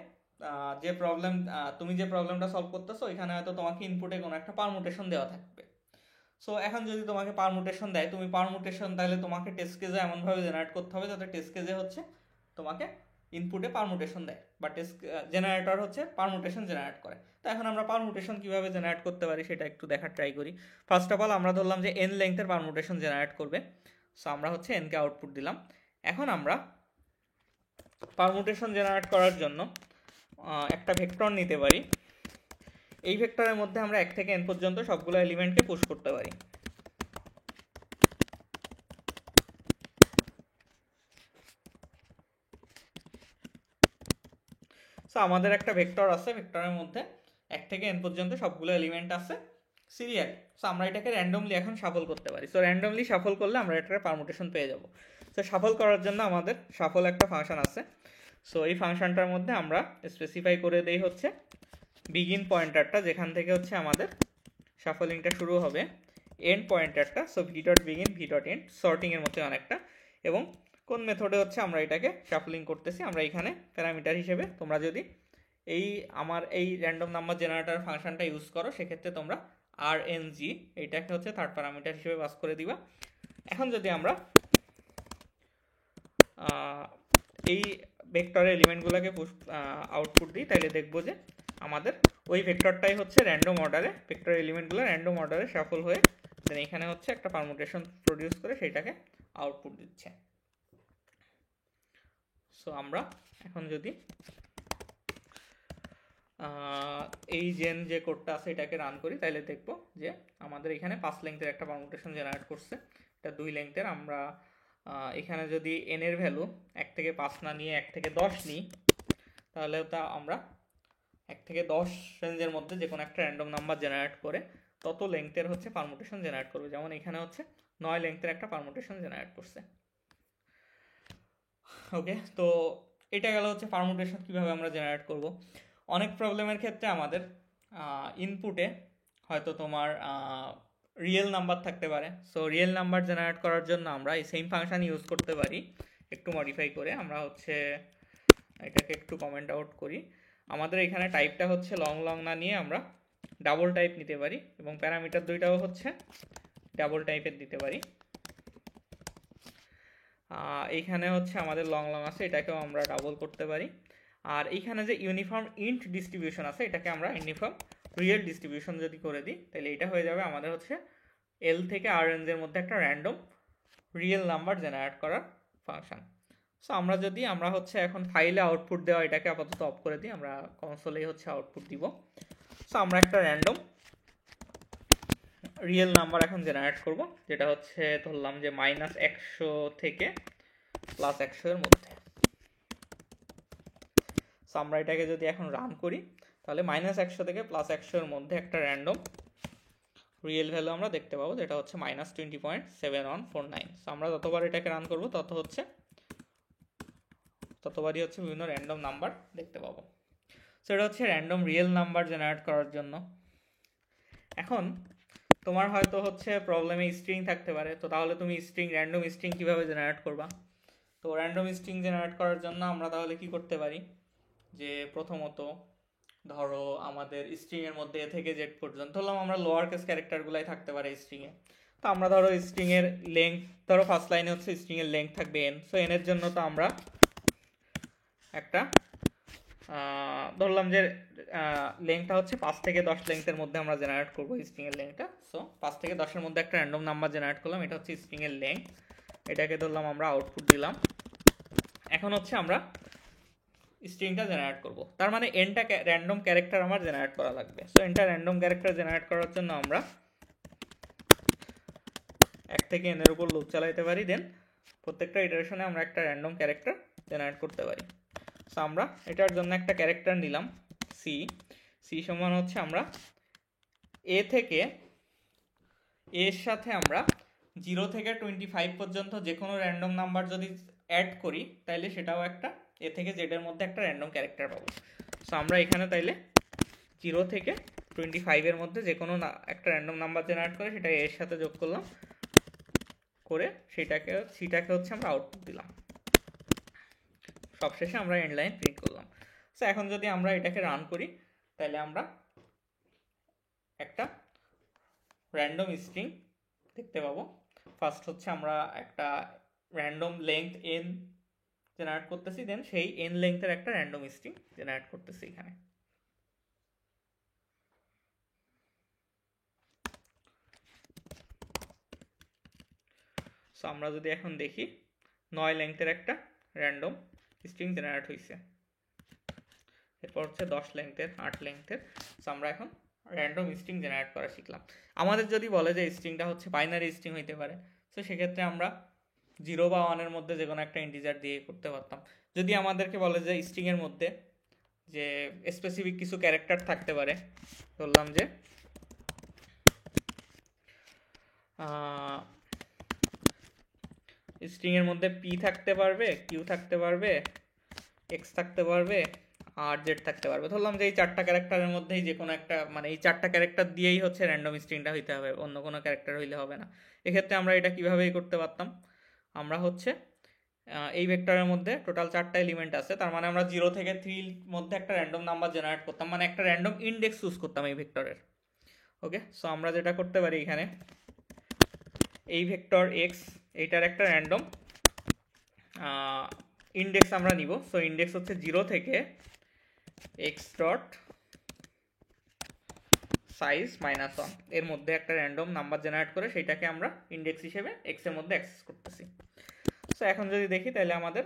তুমি যে প্রবলেমটা সলভ করতেছো ওইখানে হয়তো তোমাকে ইনপুটে কোনো একটা পারমুটেশন দেওয়া থাকবে। সো এখন যদি তোমাকে পারমুটেশন দেয়, তুমি পারমুটেশন তাহলে তোমাকে টেস্ট কেজে এমনভাবে জেনারেট করতে হবে যাতে টেস্ট কেজে হচ্ছে তোমাকে ইনপুটে পারমুটেশন দেয়, বা টেস্ট জেনারেটর হচ্ছে পারমুটেশন জেনারেট করে। তো এখন আমরা পারমুটেশন কিভাবে জেনারেট করতে পারি সেটা একটু দেখার ট্রাই করি। ফার্স্ট অফ অল আমরা ধরলাম যে এন লেংথের পারমুটেশন জেনারেট করবে, সো আমরা হচ্ছে এনকে আউটপুট দিলাম। এখন আমরা পারমুটেশন জেনারেট করার জন্য একটা ভেক্টর নিতে পারি। এই ভেক্টরের মধ্যে আমরা 1 থেকে n পর্যন্ত সবগুলো এলিমেন্টকে পুশ করতে পারি। সো আমাদের একটা ভেক্টর আছে, ভেক্টরের মধ্যে 1 থেকে n পর্যন্ত সবগুলো এলিমেন্ট আছে সিরিয়াল। সো আমরা এটাকে র্যান্ডমলি এখন শাফল করতে পারি। সো র্যান্ডমলি শাফল করলে আমরা এটার পারমুটেশন পেয়ে যাব। সো শাফল করার জন্য আমাদের শাফল একটা ফাংশন আছে। সো এই ফাংশনটার মধ্যে আমরা স্পেসিফাই করে দেই হচ্ছে বিগিন পয়েন্টারটা, যেখান থেকে হচ্ছে আমাদের শাফলিংটা শুরু হবে, এন্ড পয়েন্টারটা, so V dot begin V dot end, সর্টিংয়ের মতো অনেকটা, এবং কোন মেথডে হচ্ছে আমরা এটাকে শাফলিং করতেছি আমরা এখানে প্যারামিটার হিসেবে। তোমরা যদি আমার এই র্যান্ডম নাম্বার জেনারেটর ফাংশনটা ইউজ করো সেক্ষেত্রে তোমরা RNG এইটাকে হচ্ছে থার্ড প্যারামিটার হিসেবে পাস করে দিবা। এখন যদি আমরা এই ভেক্টরের এলিমেন্টগুলোকে আউটপুট দিই, তাহলে দেখবো যে আমাদের ওই ভেক্টরটাই হচ্ছে র্যান্ডম অর্ডারে, ভেক্টর এলিমেন্টগুলো র্যান্ডম অর্ডারে শাফল হয়ে দেন এখানে হচ্ছে একটা পারমুটেশন প্রডিউস করে সেইটাকে আউটপুট দিচ্ছে। সো আমরা এখন যদি এই যে কোডটা আছে এটাকে রান করি, তাহলে দেখবো যে আমাদের এখানে 5 লেংথের একটা পারমুটেশন জেনারেট করছে, এটা 2 লেংথের। আমরা এখানে যদি n এর ভ্যালু 1 থেকে 5 না নিয়ে 1 থেকে 10 নিই, তাহলে তা আমরা 1 থেকে 10 রেঞ্জের মধ্যে যে কোনো একটা র্যান্ডম নাম্বার জেনারেট করে তত লেংথের হচ্ছে পারমুটেশন জেনারেট করবে। যেমন এখানে হচ্ছে 9 লেংথের একটা পারমুটেশন জেনারেট করছে। ওকে, তো এটা গেল হচ্ছে পারমুটেশন কিভাবে আমরা জেনারেট করব। অনেক প্রবলেমের ক্ষেত্রে আমাদের ইনপুটে হয়তো তোমার রিয়েল নাম্বার থাকতে পারে। সো রিয়েল নাম্বার জেনারেট করার জন্য আমরা এই সেম ফাংশন ইউজ করতে পারি একটু মডিফাই করে। আমরা হচ্ছে এটাকে একটু কমেন্ট আউট করি। আমাদের এখানে টাইপটা হচ্ছে লং না নিয়ে আমরা ডাবল টাইপ নিতে পারি, এবং প্যারামিটার দুইটাও হচ্ছে ডাবল টাইপের দিতে পারি। এইখানে হচ্ছে আমাদের লং আছে, এটাকেও আমরা ডাবল করতে পারি। আর এইখানে যে ইউনিফর্ম ইন্ট ডিস্ট্রিবিউশন আছে এটাকে আমরা ইউনিফর্ম রিয়েল ডিস্ট্রিবিউশন যদি করে দিই, তাহলে এটা হয়ে যাবে আমাদের হচ্ছে এল থেকে আর রেঞ্জের মধ্যে একটা র্যান্ডম রিয়েল নাম্বার জেনারেট করার ফাংশন। সো আমরা হচ্ছে এখন ফাইলে আউটপুট দেওয়া এটাকে আপাতত অফ করে দিই, আমরা কনসোলেই হচ্ছে আউটপুট দিব। সো আমরা একটা র্যান্ডম রিয়েল নাম্বার এখন জেনারেট করব, যেটা হচ্ছে ধরলাম যে -100 থেকে +100 এর মধ্যে। সো আমরা এটাকে যদি এখন রান করি, তাহলে -100 থেকে +100 এর মধ্যে একটা র্যান্ডম রিয়েল ভ্যালু আমরা দেখতে পাবো, যেটা হচ্ছে -20.7149। সো আমরা যতবার এটাকে রান করব ততবারই হচ্ছে বিভিন্ন র্যান্ডম নাম্বার দেখতে পাবো। সো এটা হচ্ছে র্যান্ডম রিয়েল নাম্বার জেনারেট করার জন্য। এখন তোমার হয়তো হচ্ছে প্রবলেমে স্ট্রিং থাকতে পারে, তো তাহলে তুমি র্যান্ডম স্ট্রিং কিভাবে জেনারেট করবা? তো র্যান্ডম স্ট্রিং জেনারেট করার জন্য আমরা তাহলে কি করতে পারি, যে প্রথমত ধরো আমাদের স্ট্রিংয়ের মধ্যে এ থেকে জেড পর্যন্ত ধরলাম আমরা লোয়ার কেস ক্যারেক্টারগুলাই থাকতে পারে স্ট্রিংয়ে। তো আমরা ধরো স্ট্রিংয়ের লেংথ, ধরো ফার্স্ট লাইনে হচ্ছে স্ট্রিংয়ের লেংথ থাকবে n। সো n এর জন্য তো আমরা একটা ধরলাম যে লেংথটা হচ্ছে 5 থেকে 10 লেংথের মধ্যে আমরা জেনারেট করবো স্ট্রিংয়ের লেংথটা। সো 5 থেকে 10-এর মধ্যে একটা র্যান্ডম নাম্বার জেনারেট করলাম, এটা হচ্ছে স্ট্রিংয়ের লেংথ। এটাকে ধরলাম আমরা আউটপুট দিলাম। এখন হচ্ছে আমরা স্ট্রিংটা জেনারেট করব। তার মানে এনটা র্যান্ডম ক্যারেক্টার আমার জেনারেট করা লাগবে। সো এনটা র্যান্ডম ক্যারেক্টার জেনারেট করার জন্য আমরা 1 থেকে n এর উপর লুপ চালাইতে পারি, দেন প্রত্যেকটা ইটারেশনে আমরা একটা র্যান্ডম ক্যারেক্টার জেনারেট করতে পারি। সো আমরা এটার জন্য একটা ক্যারেক্টার নিলাম সি। সি সমান হচ্ছে আমরা এ থেকে এর সাথে আমরা 0 থেকে 25 পর্যন্ত যে কোনো র্যান্ডম নাম্বার যদি অ্যাড করি তাইলে সেটাও একটা এ থেকে জেড এর মধ্যে একটা র্যান্ডম ক্যারেক্টার পাবো। সো আমরা এখানে তাইলে 0 থেকে 25 এর মধ্যে যে কোনো একটা র্যান্ডম নাম্বার জেনারেট করে সেটা এর সাথে যোগ করলাম, করে সিটাকে হচ্ছে আমরা আউটপুট দিলাম। সবশেষে আমরা এন্ড লাইন প্রিন্ট করলাম। সো এখন যদি আমরা এটাকে রান করি তাহলে আমরা একটা র্যান্ডম স্ট্রিং দেখতে পাবো। ফার্স্ট হচ্ছে আমরা একটা র্যান্ডম লেংথ n জেনারেট করতেছি, দেন সেই n লেংথের একটা র্যান্ডম স্ট্রিং জেনারেট করতেছি এখানে। সো আমরা যদি এখন দেখি 9 লেংথের একটা র্যান্ডম স্ট্রিং জেনারেট হয়েছে, এরপর হচ্ছে 10 লেংথের, 8 লেংথের। সো আমরা এখন র্যান্ডম স্ট্রিং জেনারেট করা শিখলাম। আমাদের যদি বলে যে স্ট্রিংটা হচ্ছে বাইনারি স্ট্রিং হইতে পারে, সো সেক্ষেত্রে আমরা 0 বা 1 এর মধ্যে যে কোনো একটা ইন্টিজার দিয়ে করতে পারতাম। যদি আমাদেরকে বলে যে স্ট্রিংয়ের মধ্যে যে স্পেসিফিক কিছু ক্যারেক্টার থাকতে পারে, বললাম যে স্ট্রিংয়ের মধ্যে পি থাকতে পারবে, কিউ থাকতে পারবে, এক্স থাকতে পারবে, আর জেড থাকতে পারবে। ধরলাম যে এই 4টা ক্যারেক্টারের মধ্যেই যে কোনো একটা, মানে এই 4টা ক্যারেক্টার দিয়েই হচ্ছে র্যান্ডম স্ট্রিংটা হইতে হবে, অন্য কোনো ক্যারেক্টার হইলে হবে না। এক্ষেত্রে আমরা এটা কীভাবেই করতে পারতাম, আমরা হচ্ছে এই ভেক্টরের মধ্যে টোটাল 4টা এলিমেন্ট আছে, তার মানে আমরা 0 থেকে 3 মধ্যে একটা র্যান্ডম নাম্বার জেনারেট করতাম, মানে একটা র্যান্ডম ইন্ডেক্স চুজ করতাম এই ভেক্টরের। ওকে, সো আমরা যেটা করতে পারি এখানে, এই ভেক্টর এক্স এইটার একটা র্যান্ডম ইন্ডেক্স আমরা নিব। সো ইন্ডেক্স হচ্ছে 0 থেকে এক্স ডট সাইজ -1 এর মধ্যে একটা র্যান্ডম নাম্বার জেনারেট করে সেইটাকে আমরা ইন্ডেক্স হিসেবে এক্স এর মধ্যে অ্যাক্সেস করতেছি। সো এখন যদি দেখি তাহলে আমাদের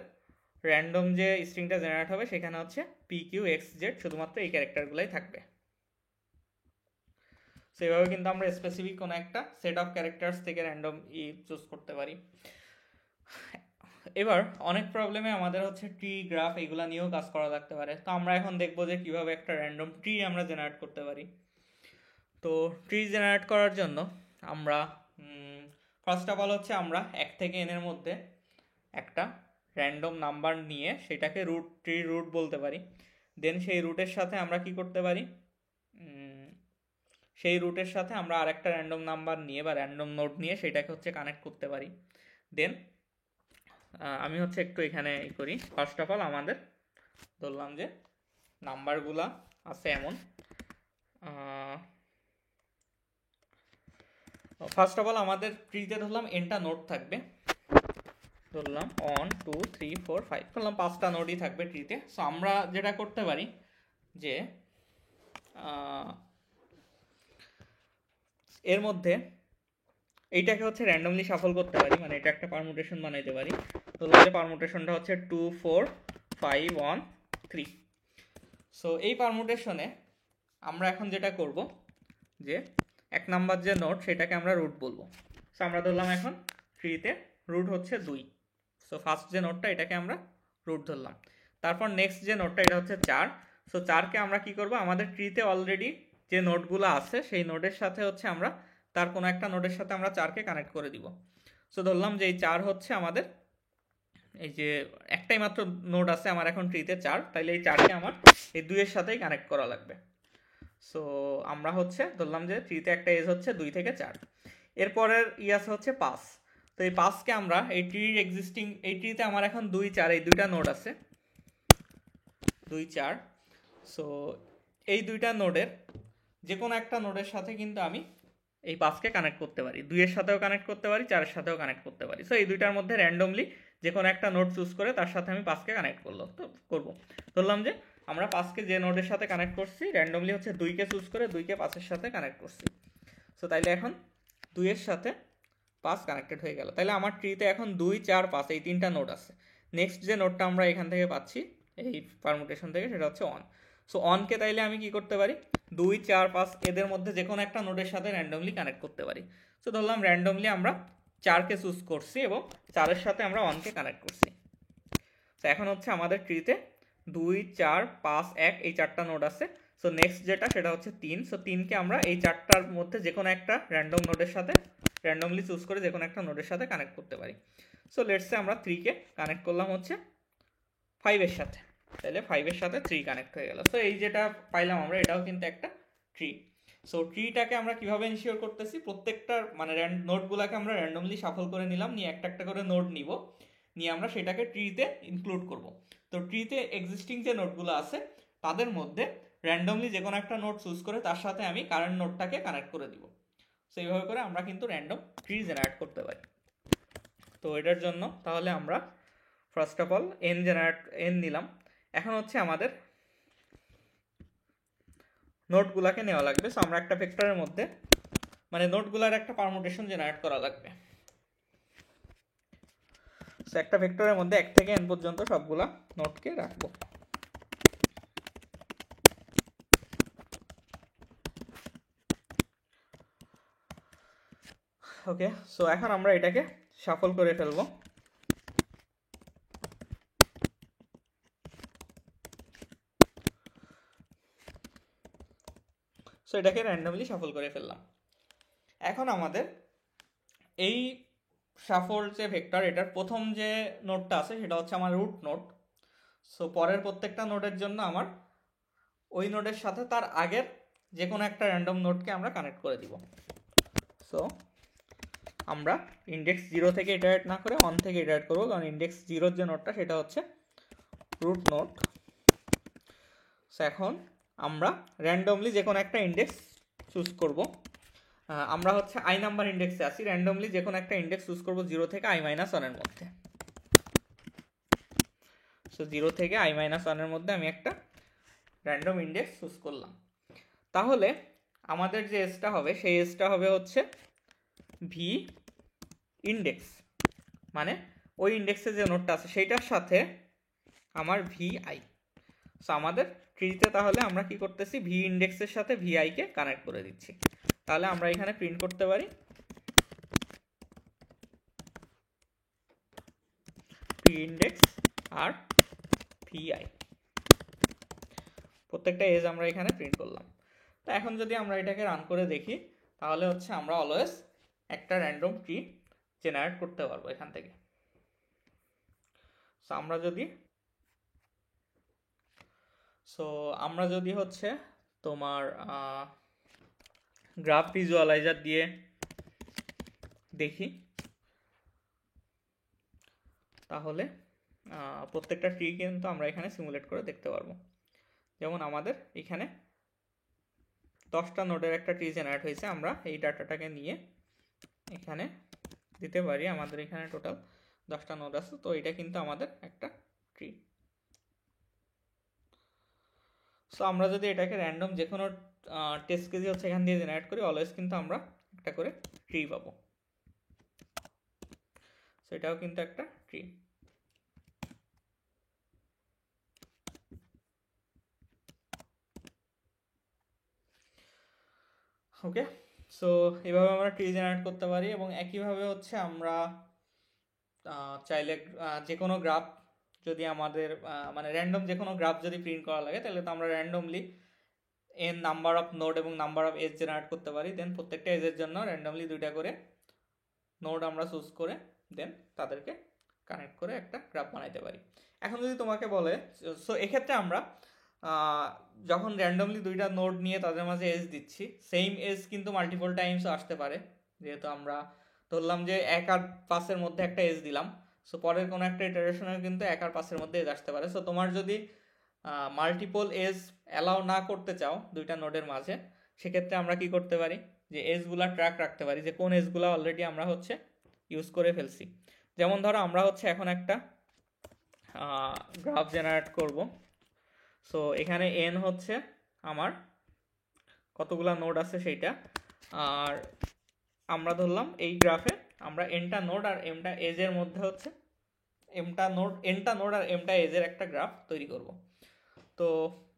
র্যান্ডম যে স্ট্রিংটা জেনারেট হবে সেখানে হচ্ছে পি কিউ এক্স জেড শুধুমাত্র এই ক্যারেক্টারগুলোই থাকবে। সেভাবে কিন্তু আমরা স্পেসিফিক কোনো একটা সেট অফ ক্যারেক্টার্স থেকে র্যান্ডম চুজ করতে পারি। এবার অনেক প্রবলেমে আমাদের হচ্ছে ট্রি, গ্রাফ এগুলা নিয়েও কাজ করা লাগতে পারে। তো আমরা এখন দেখবো যে কিভাবে একটা র্যান্ডম ট্রি আমরা জেনারেট করতে পারি। তো ট্রি জেনারেট করার জন্য আমরা ফার্স্ট অফ অল হচ্ছে আমরা 1 থেকে n এর মধ্যে একটা র্যান্ডম নাম্বার নিয়ে সেটাকে ট্রি রুট বলতে পারি। দেন সেই রুটের সাথে আমরা কি করতে পারি, সেই রুটের সাথে আমরা আরেকটা র্যান্ডম নাম্বার নিয়ে বা র্যান্ডম নোড নিয়ে সেটাকে হচ্ছে কানেক্ট করতে পারি। দেন আমি হচ্ছে একটু এখানে করি। ফার্স্ট অফ অল আমাদের ধরলাম যে নাম্বারগুলা আছে এমন, ফার্স্ট অফ অল আমাদের ট্রিতে ধরলাম এনটা নোড থাকবে, ধরলাম 1 2 3 4 5, ধরলাম 5টা নোডই থাকবে ট্রিতে। সো আমরা যেটা করতে পারি যে এর মধ্যে এইটাকে হচ্ছে র্যান্ডমলি শাফল করতে পারি, মানে এটা একটা পারমুটেশন বানাইতে পারি। ধরলাম যে পারমুটেশনটা হচ্ছে 2 4 5 1 3। সো এই পারমুটেশনে আমরা এখন যেটা করব যে 1 নাম্বার যে নোড সেটাকে আমরা রুট বলবো। সো আমরা ধরলাম এখন ট্রিতে রুট হচ্ছে 2। সো ফার্স্ট যে নোডটা এটাকে আমরা রুট ধরলাম। তারপর নেক্সট যে নোডটা এটা হচ্ছে 4। সো 4কে আমরা কি করব, আমাদের ট্রিতে অলরেডি যে নোডগুলো আছে সেই নোডের সাথে হচ্ছে আমরা তার কোনো একটা নোডের সাথে আমরা 4কে কানেক্ট করে দিব। সো ধরলাম যে এই 4 হচ্ছে আমাদের, এই যে একটাই মাত্র নোড আছে আমার এখন ট্রিতে 4, তাইলে এই 4কে আমার এই 2 এর সাথেই কানেক্ট করা লাগবে। সো আমরা হচ্ছে ধরলাম যে ট্রিতে একটা এজ হচ্ছে 2 থেকে 4। এরপরের আছে হচ্ছে 5। তো এই 5কে আমরা এই ট্রির এক্সিস্টিং, এই ট্রিতে আমার এখন 2 4 এই দুইটা নোড আছে 2 4। সো এই দুইটা নোডের যে কোনো একটা নোডের সাথে কিন্তু আমি এই 5কে কানেক্ট করতে পারি, 2 এর সাথেও কানেক্ট করতে পারি, 4 এর সাথেও কানেক্ট করতে পারি। সো এই দুইটার মধ্যে র্যান্ডমলি যে কোনো একটা নোড চুজ করে তার সাথে আমি 5কে কানেক্ট করব। ধরলাম যে আমরা 5কে যে নোডের সাথে কানেক্ট করছি র্যান্ডমলি হচ্ছে 2কে চুজ করে 2কে 5 এর সাথে কানেক্ট করছি। সো তাইলে এখন 2 এর সাথে 5 কানেক্টেড হয়ে গেল। তাইলে আমার ট্রিতে এখন 2 4 5 এই তিনটা নোড আছে। নেক্সট যে নোডটা আমরা এখান থেকে পাচ্ছি এই পারমুটেশন থেকে, সেটা হচ্ছে অন। সো অনকে তাইলে আমি কি করতে পারি, 2, 4, 5 এদের মধ্যে যে কোনো একটা নোডের সাথে র্যান্ডমলি কানেক্ট করতে পারি। সো ধরলাম র্যান্ডমলি আমরা 4কে চুজ করছি এবং 4-এর সাথে আমরা অনকে কানেক্ট করছি। তো এখন হচ্ছে আমাদের ট্রিতে 2, 4, 5, 1 এই 4টা নোড আছে। সো নেক্সট যেটা সেটা হচ্ছে 3। সো 3কে আমরা এই 4টার মধ্যে যে কোনো একটা র্যান্ডম নোডের সাথে র্যান্ডমলি চুজ করে যে কোনো একটা নোডের সাথে কানেক্ট করতে পারি। সো লেটসে আমরা 3কে কানেক্ট করলাম হচ্ছে 5-এর সাথে, তাহলে 5-এর সাথে 3 কানেক্ট হয়ে গেল। সো এই যেটা পাইলাম আমরা, এটাও কিন্তু একটা ট্রি। সো ট্রিটাকে আমরা কিভাবে ইনশিওর করতেছি, প্রত্যেকটার মানে নোডগুলোকে আমরা র্যান্ডমলি শাফল করে নিলাম, নিয়ে একটা একটা করে নোড নিব, নিয়ে আমরা সেটাকে ট্রিতে ইনক্লুড করব। তো ট্রিতে এক্সিস্টিং যে নোডগুলো আছে তাদের মধ্যে র্যান্ডমলি যে কোনো একটা নোড চুজ করে তার সাথে আমি কারেন্ট নোডটাকে কানেক্ট করে দিব। সো এইভাবে করে আমরা কিন্তু র্যান্ডম ট্রি জেনারেট করতে পারি। তো এটার জন্য তাহলে আমরা ফার্স্ট অফ অল এন নিলাম। এখন হচ্ছে আমাদের নোটগুলাকে নেওয়া লাগবে। সো আমরা একটা ভেক্টরের মধ্যে মানে নোটগুলার একটা পারমুটেশন জেনারেট করা লাগবে। সো একটা ভেক্টরের মধ্যে 1 থেকে n পর্যন্ত সবগুলা নোটকে রাখবো। ওকে, সো এখন আমরা এটাকে শাফল করে ফেলবো। সো এটাকে র্যান্ডমলি শাফল করে ফেললাম। এখন আমাদের এই শাফল যে ভেক্টর, এটার প্রথম যে নোডটা আছে সেটা হচ্ছে আমার রুট নোড। সো পরের প্রত্যেকটা নোডের জন্য আমার ওই নোডের সাথে তার আগের যে কোনো একটা র্যান্ডম নোডকে আমরা কানেক্ট করে দিব। সো আমরা ইন্ডেক্স 0 থেকে ইটারেট না করে 1 থেকে ইটারেট করবো, কারণ ইন্ডেক্স 0 যে নোডটা সেটা হচ্ছে রুট নোড। সো এখন আমরা র্যান্ডমলি যে কোনো একটা ইন্ডেক্স চুজ করব। আমরা হচ্ছে i নাম্বার ইন্ডেক্সে আছি, র্যান্ডমলি যে কোনো একটা ইন্ডেক্স চুজ করব 0 থেকে i-1 এর মধ্যে। সো 0 থেকে i-1 এর মধ্যে আমি একটা র্যান্ডম ইন্ডেক্স চুজ করলাম। তাহলে আমাদের যে এসটা হবে সেই এসটা হবে হচ্ছে ভি ইন্ডেক্স, মানে ওই ইন্ডেক্সে যে নোটটা আছে সেইটার সাথে আমার vi। সো আমাদের ট্রিতে তাহলে আমরা কি করতেছি, ভি ইন্ডেক্সের সাথে vi কে কানেক্ট করে দিচ্ছি। তাহলে আমরা এখানে প্রিন্ট করতে পারি পি ইন্ডেক্স আর vi, প্রত্যেকটা এজ আমরা এখানে প্রিন্ট করলাম। তো এখন যদি আমরা এটাকে রান করে দেখি তাহলে হচ্ছে আমরা অলওয়েজ একটা র্যান্ডম ট্রি জেনারেট করতে পারবো এখান থেকে। সো আমরা যদি হচ্ছে তোমার গ্রাফ ভিজুয়ালাইজার দিয়ে দেখি তাহলে প্রত্যেকটা ট্রি কিন্তু আমরা এখানে সিমুলেট করে দেখতে পারবো। যেমন আমাদের এখানে 10টা নোডের একটা ট্রি জেনারেট হয়েছে, আমরা এই ডাটাটাকে নিয়ে এখানে দিতে পারি। আমাদের এখানে টোটাল 10টা নোড আছে, তো এটা কিন্তু আমাদের একটা ট্রি। সো আমরা যদি এটাকে র্যান্ডম যে কোনো টেস্ট কেজি হচ্ছে এখান দিয়ে জেনারেট করি, অলওয়েজ কিন্তু আমরা একটা করে ট্রি পাবো। সো এটাও কিন্তু একটা ট্রি। ওকে, সো এভাবে আমরা ট্রি জেনারেট করতে পারি। এবং একইভাবে হচ্ছে আমরা চাইলে যে কোনো গ্রাফ যদি আমাদের মানে র্যান্ডম যে কোনো গ্রাফ যদি প্রিন্ট করা লাগে তাহলে তো আমরা randomly N number of node এবং নাম্বার অফ এজ জেনারেট করতে পারি। দেন প্রত্যেকটা এজের জন্য র্যান্ডমলি 2টা করে নোড আমরা চুজ করে দেন তাদেরকে কানেক্ট করে একটা গ্রাফ বানাইতে পারি। এখন যদি তোমাকে বলে, সো এক্ষেত্রে আমরা যখন র্যান্ডমলি 2টা নোড নিয়ে তাদের মাঝে এজ দিচ্ছি, সেম এজ কিন্তু মাল্টিপল টাইমসও আসতে পারে। যেহেতু আমরা ধরলাম যে 1 আর 5-এর মধ্যে একটা এজ দিলাম, সো পরের কোনো একটা ইটারেশনের কিন্তু 1 আর 5-এর মধ্যে এজ আসতে পারে। সো তোমার যদি মাল্টিপল এজ অ্যালাউ না করতে চাও 2টা নোডের মাঝে, সেক্ষেত্রে আমরা কি করতে পারি, যে এজগুলা ট্র্যাক রাখতে পারি যে কোন এজগুলা অলরেডি আমরা হচ্ছে ইউজ করে ফেলছি। যেমন ধরো আমরা হচ্ছে এখন একটা গ্রাফ জেনারেট করব। সো এখানে এন হচ্ছে আমার কতগুলা নোড আছে সেইটা, আর আমরা ধরলাম এই গ্রাফে আমরা এনটা নোড আর এমটা এজের মধ্যে হচ্ছে এনটা নোড আর এমটা এজের একটা গ্রাফ তৈরি করব। তো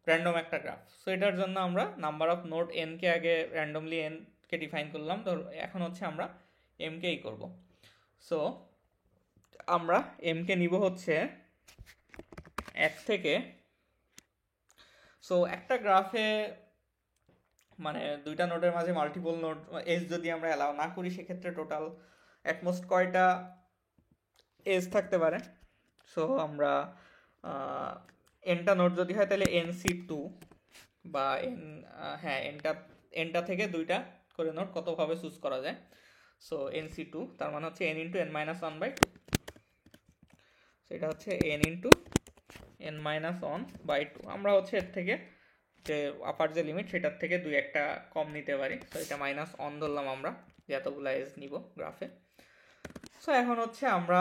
র্যান্ডম একটা গ্রাফ, সো এটার জন্য আমরা নাম্বার অফ নোড এনকে আগে র্যান্ডমলি এনকে ডিফাইন করলাম, তো এখন হচ্ছে আমরা এমকেই করব। সো আমরা এমকে নিব হচ্ছে 1 থেকে, সো একটা গ্রাফে মানে দুইটা নোডের মাঝে মাল্টিপল নোড এজ যদি আমরা অ্যালাউ না করি, সেক্ষেত্রে টোটাল অ্যাটমোস্ট কয়টা এজ থাকতে পারে। সো আমরা এনটা নোড যদি হয় তাহলে NC2 বা হ্যাঁ এনটা থেকে দুইটা করে নোড কতভাবে চুজ করা যায়। সো NC2 তার মানে হচ্ছে n ইন্টু n মাইনাস 1/2, সেটা হচ্ছে n ইন্টু n মাইনাস 1/2। আমরা হচ্ছে এর থেকে যে আপার যে লিমিট সেটার থেকে দুই একটা কম নিতে পারি, সো এটা মাইনাস 1 ধরলাম আমরা যে এতগুলো এজ নিব গ্রাফে। সো এখন হচ্ছে আমরা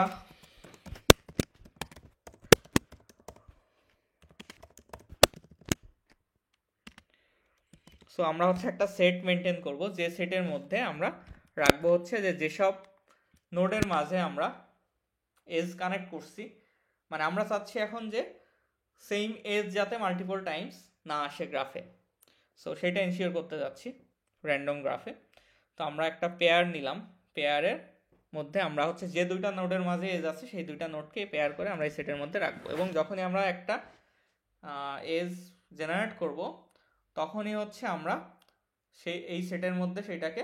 হচ্ছে একটা সেট মেনটেন করব, যে সেটের মধ্যে আমরা রাখবো হচ্ছে যে যেসব নোডের মাঝে আমরা এজ কানেক্ট করছি, মানে আমরা চাচ্ছি এখন যে সেম এজ যাতে মাল্টিপল টাইমস না আসে গ্রাফে, সো সেটা এনশিওর করতে যাচ্ছি র্যান্ডম গ্রাফে। তো আমরা একটা পেয়ার নিলাম, পেয়ারের মধ্যে আমরা হচ্ছে যে দুইটা নোডের মাঝে এজ আছে সেই দুইটা নোডকে পেয়ার করে আমরা এই সেটের মধ্যে রাখবো, এবং যখনই আমরা একটা এজ জেনারেট করব তখনই হচ্ছে আমরা এই সেটের মধ্যে সেটাকে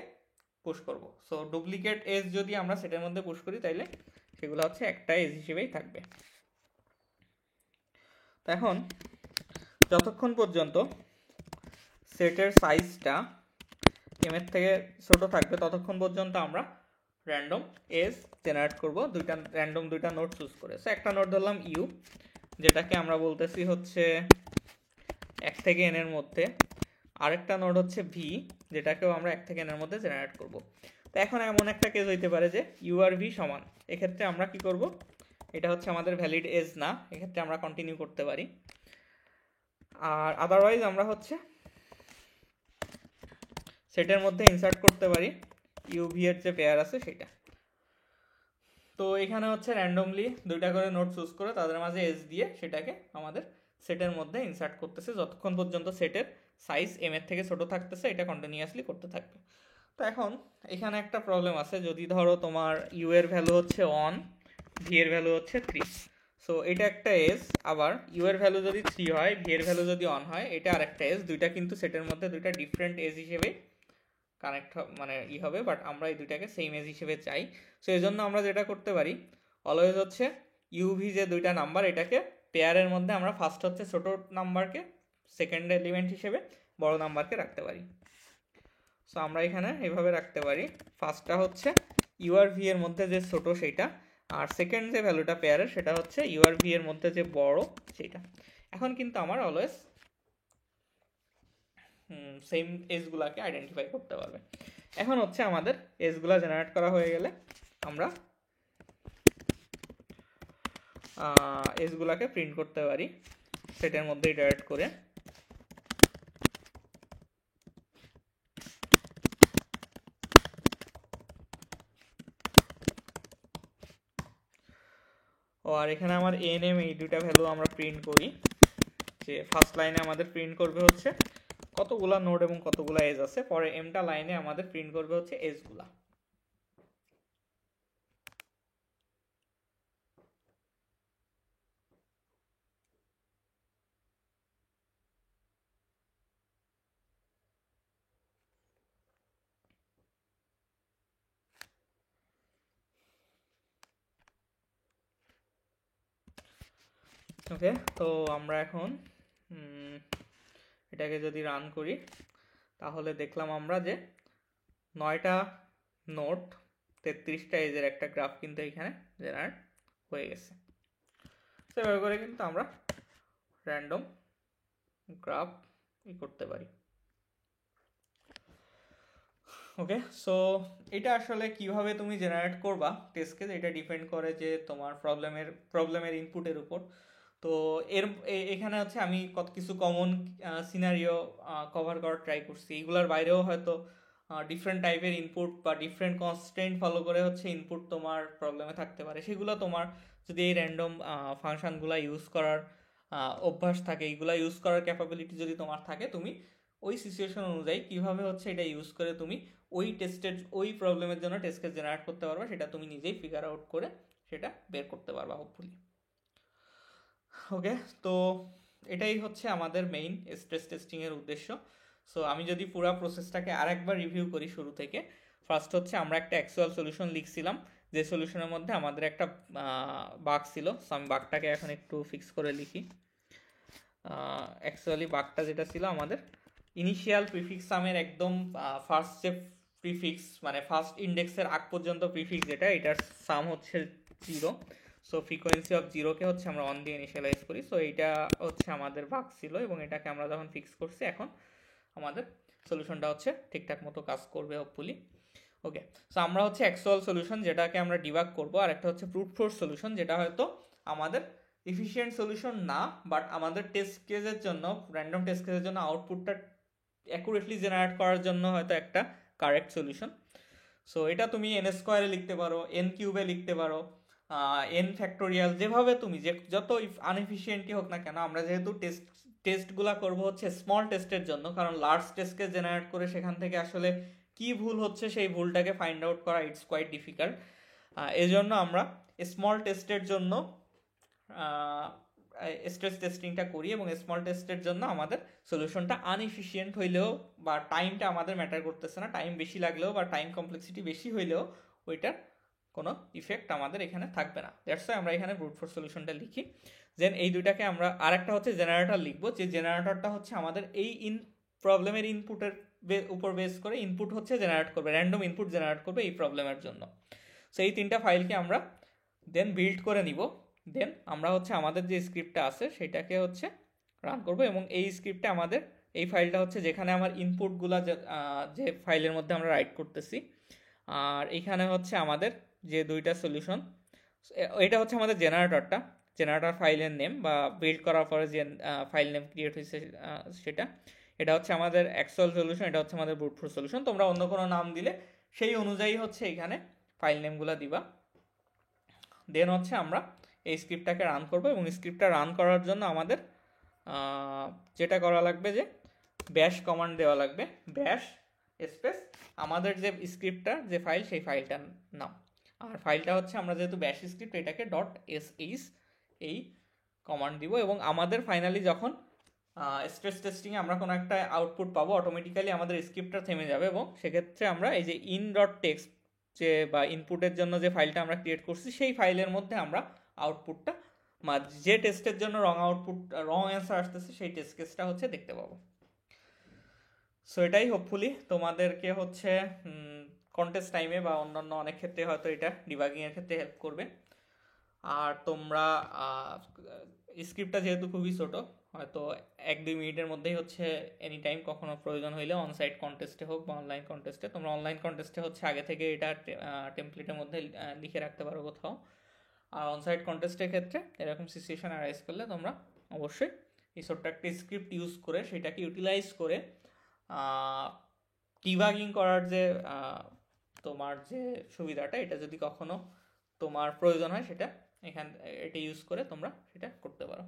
পুশ করব। সো ডুপ্লিকেট এজ যদি আমরা সেটের মধ্যে পুশ করি তাইলে সেগুলো হচ্ছে একটা এজ হিসেবেই থাকবে। তো এখন যতক্ষণ পর্যন্ত সেটের সাইজটা এম এর থেকে ছোট থাকবে ততক্ষণ পর্যন্ত আমরা র্যান্ডম এজ জেনারেট করব দুইটা নোড চুজ করে। সো একটা নোড ধরলাম ইউ, যেটাকে আমরা বলতেছি হচ্ছে 1 থেকে n এর মধ্যে, আরেকটা নোড হচ্ছে ভি, যেটাকেও আমরা 1 থেকে n এর মধ্যে জেনারেট করব। তো এখন এমন একটা কেস হইতে পারে যে ইউ আর ভি সমান, এক্ষেত্রে আমরা কি করব, এটা হচ্ছে আমাদের ভ্যালিড এজ না, এক্ষেত্রে আমরা কন্টিনিউ করতে পারি। আর আদারওয়াইজ আমরা হচ্ছে সেটের মধ্যে ইনসার্ট করতে পারি ইউভি এর যে পেয়ার আছে সেটা। তো এখানে হচ্ছে র্যান্ডমলি দুইটা করে নোড চুজ করে তাদের মাঝে এজ দিয়ে সেটাকে আমাদের সেটের মধ্যে ইনসার্ট করতেছে, যতক্ষণ পর্যন্ত সেটের সাইজ এম এর থেকে ছোট থাকতেছে এটা কন্টিনিউয়াসলি করতে থাকবে। তো এখন এখানে একটা প্রবলেম আছে, যদি ধরো তোমার ইউ এর ভ্যালু হচ্ছে 1, ভি এর ভ্যালু হচ্ছে 3, সো এটা একটা এজ, আবার ইউ এর ভ্যালু যদি 3 হয়, ভি এর ভ্যালু যদি 1 হয়, এটা আরেকটা এজ, দুইটা কিন্তু সেটের মধ্যে দুইটা ডিফারেন্ট এজ হিসেবে কানেক্ট মানে হবে, বাট আমরা এই দুইটাকে সেম এজ হিসেবে চাই। সো এই জন্য আমরা যেটা করতে পারি অলওয়েজ হচ্ছে ইউভি যে দুইটা নাম্বার এটাকে পেয়ারের মধ্যে আমরা ফার্স্ট হচ্ছে ছোট নাম্বারকে সেকেন্ড এলিমেন্ট হিসেবে বড় নাম্বারকে রাখতে পারি। সো আমরা এখানে এইভাবে রাখতে পারি, ফার্স্টটা হচ্ছে ইউআর ভি এর মধ্যে যে ছোট সেইটা, আর সেকেন্ড যে ভ্যালুটা পেয়ারের সেটা হচ্ছে ইউআর ভি এর মধ্যে যে বড় সেইটা। এখন কিন্তু আমার অলওয়েজ সেম এজগুলাকে আইডেন্টিফাই করতে পারবে। এখন হচ্ছে আমাদের এজগুলা জেনারেট করা হয়ে গেলে আমরা এজগুলাকে প্রিন্ট করতে পারি সেটের মধ্যে ইটারেট করে। আর এখানে আমার এন এম এই দুইটা ভ্যালু আমরা প্রিন্ট করি, যে ফার্স্ট লাইনে আমাদের প্রিন্ট করবে হচ্ছে কতগুলা নোড এবং কতগুলা এজ আছে, পরে এমটা লাইনে আমাদের প্রিন্ট করবে হচ্ছে এজগুলা। ওকে, তো আমরা এখন এটাকে যদি রান করি তাহলে দেখলাম আমরা যে 9টা নোড 33টা এজের একটা গ্রাফ কিন্তু এখানে জেনারেট হয়ে গেছে। সেভাবে করে কিন্তু আমরা র্যান্ডম গ্রাফ করতে পারি। ওকে, সো এটা আসলে কিভাবে তুমি জেনারেট করবা টেস্ট কেস, এটা ডিপেন্ড করে যে তোমার প্রবলেমের ইনপুটের উপর। তো এখানে হচ্ছে আমি কত কিছু কমন সিনারিও কভার করার ট্রাই করছি, এগুলোর বাইরেও হয়তো ডিফারেন্ট টাইপের ইনপুট বা ডিফারেন্ট কনস্ট্রেন্ট ফলো করে হচ্ছে ইনপুট তোমার প্রবলেমে থাকতে পারে, সেগুলো তোমার যদি এই র্যান্ডম ফাংশনগুলো ইউজ করার অভ্যাস থাকে, এইগুলা ইউজ করার ক্যাপাবিলিটি যদি তোমার থাকে, তুমি ওই সিচুয়েশন অনুযায়ী কিভাবে হচ্ছে এটা ইউজ করে তুমি ওই টেস্টের ওই প্রবলেমের জন্য টেস্ট কেস জেনারেট করতে পারবা, সেটা তুমি নিজেই ফিগার আউট করে সেটা বের করতে পারবা হোপফুলি। ওকে, তো এটাই হচ্ছে আমাদের মেইন স্ট্রেস টেস্টিংয়ের উদ্দেশ্য। সো আমি যদি পুরো প্রসেসটাকে আরেকবার রিভিউ করি শুরু থেকে, ফার্স্ট হচ্ছে আমরা একটা অ্যাকচুয়াল সলিউশন লিখছিলাম, যে সলিউশনের মধ্যে আমাদের একটা বাগ ছিল। সো আমি বাগটাকে এখন একটু ফিক্স করে লিখি। অ্যাকচুয়ালি বাগটা যেটা ছিল আমাদের ইনিশিয়াল প্রিফিক্স সামের একদম ফার্স্ট যে প্রিফিক্স, মানে ফার্স্ট ইন্ডেক্সের আগ পর্যন্ত প্রিফিক্স যেটা, এটার সাম হচ্ছে 0। সো ফ্রিকোয়েন্সি অফ 0-কে হচ্ছে আমরা 1 দিয়ে ইনিশিয়ালাইজ করি। সো এইটা হচ্ছে আমাদের বাগ ছিল, এবং এটাকে আমরা যখন ফিক্স করছি, এখন আমাদের সলিউশনটা হচ্ছে ঠিকঠাক মতো কাজ করবে হোপফুলি। ওকে, সো আমরা হচ্ছে অ্যাকচুয়াল সলিউশন যেটাকে আমরা ডিবাগ করবো, আর একটা হচ্ছে ব্রুট ফোর্স সলিউশন, যেটা হয়তো আমাদের এফিশিয়েন্ট সলিউশন না, বাট আমাদের টেস্ট কেসের জন্য, র্যান্ডম টেস্ট কেসের জন্য আউটপুটটা অ্যাকুরেটলি জেনারেট করার জন্য হয়তো একটা কারেক্ট সলিউশন। সো এটা তুমি এন স্কোয়ারে লিখতে পারো, এন কিউবে লিখতে পারো, এন ফ্যাক্টোরিয়াল, যেভাবে তুমি যে যত আনএফিসিয়েন্টই হোক না কেন, আমরা যেহেতু টেস্টগুলা করবো হচ্ছে স্মল টেস্টের জন্য, কারণ লার্জ টেস্টকে জেনারেট করে সেখান থেকে আসলে কি ভুল হচ্ছে সেই ভুলটাকে ফাইন্ড আউট করা ইটস কোয়াইট ডিফিকাল্ট। এই জন্য আমরা স্মল টেস্টের জন্য স্ট্রেস টেস্টিংটা করি, এবং স্মল টেস্টের জন্য আমাদের সলিউশনটা আনএফিসিয়েন্ট হইলেও, বা টাইমটা আমাদের ম্যাটার করতেছে না, টাইম বেশি লাগলেও বা টাইম কমপ্লেক্সিটি বেশি হইলেও ওইটার কোনো ইফেক্ট আমাদের এখানে থাকবে না। দ্যাটস ওয়াই আমরা এখানে ব্রুট ফোর্স সলিউশনটা লিখি। দেন এই দুইটাকে আমরা আরেকটা হচ্ছে জেনারেটর লিখবো, যে জেনারেটরটা হচ্ছে আমাদের এই প্রবলেমের ইনপুটের উপর বেস করে ইনপুট হচ্ছে জেনারেট করবে, র্যান্ডম ইনপুট জেনারেট করবে এই প্রবলেমের জন্য। সো এই তিনটা ফাইলকে আমরা দেন বিল্ড করে নিব। দেন আমরা হচ্ছে আমাদের যে স্ক্রিপ্টটা আছে সেটাকে হচ্ছে রান করব, এবং এই স্ক্রিপ্টে আমাদের এই ফাইলটা হচ্ছে যেখানে আমার ইনপুটগুলো যে ফাইলের মধ্যে আমরা রাইট করতেছি, আর এখানে হচ্ছে আমাদের যে দুইটা সলিউশন, এটা হচ্ছে আমাদের জেনারেটরটা, জেনারেটর ফাইলের নেম, বা বিল্ড করার পরে যে ফাইল নেম ক্রিয়েট হয়েছে সেটা, এটা হচ্ছে আমাদের অ্যাকচুয়াল সলিউশন, এটা হচ্ছে আমাদের ব্রুট ফোর্স সলিউশন। তোমরা অন্য কোনো নাম দিলে সেই অনুযায়ী হচ্ছে এখানে ফাইল নেমগুলো দিবা। দেন হচ্ছে আমরা এই স্ক্রিপ্টটাকে রান করব, এবং স্ক্রিপ্টটা রান করার জন্য আমাদের যেটা করা লাগবে, যে ব্যাশ কমান্ড দেওয়া লাগবে, ব্যাশ স্পেস আমাদের যে স্ক্রিপ্টটার যে ফাইল, সেই ফাইলটার নাম। আর ফাইলটা হচ্ছে আমরা যেহেতু ব্যাশ স্ক্রিপ্ট, এটাকে .sh এই কমান্ড দিব, এবং আমাদের ফাইনালি যখন স্ট্রেস টেস্টিংয়ে আমরা কোনো একটা আউটপুট পাবো, অটোমেটিক্যালি আমাদের স্ক্রিপ্টটা থেমে যাবে, এবং সেক্ষেত্রে আমরা এই যে in.txt যে বা ইনপুটের জন্য যে ফাইলটা আমরা ক্রিয়েট করছি, সেই ফাইলের মধ্যে আমরা আউটপুটটা, যে টেস্টের জন্য রং অ্যান্সার আসতেছে, সেই টেস্ট কেসটা হচ্ছে দেখতে পাবো। সো এটাই হোপফুলি তোমাদেরকে হচ্ছে কন্টেস্ট টাইমে বা অন্যান্য অনেক ক্ষেত্রে হয়তো এটা ডিবাগিংয়ের ক্ষেত্রে হেল্প করবে। আর তোমরা স্ক্রিপ্টটা যেহেতু খুবই ছোটো, হয়তো 1-2 মিনিটের মধ্যেই হচ্ছে এনি টাইম কখনো প্রয়োজন হইলে অনসাইট কন্টেস্টে হোক বা অনলাইন কন্টেস্টে, তোমরা অনলাইন কন্টেস্টে হচ্ছে আগে থেকে এটা টেমপ্লেটের মধ্যে লিখে রাখতে পারো কোথাও। আর অনসাইট কন্টেস্টের ক্ষেত্রে এরকম সিচুয়েশন অ্যারাইজ করলে তোমরা অবশ্যই এই ছোট্ট একটা স্ক্রিপ্ট ইউজ করে সেটাকে ইউটিলাইজ করে ডিবাগিং করার যে তোমার যে সুবিধাটা, এটা যদি কখনো তোমার প্রয়োজন হয়, সেটা এটা ইউজ করে তোমরা সেটা করতে পারো।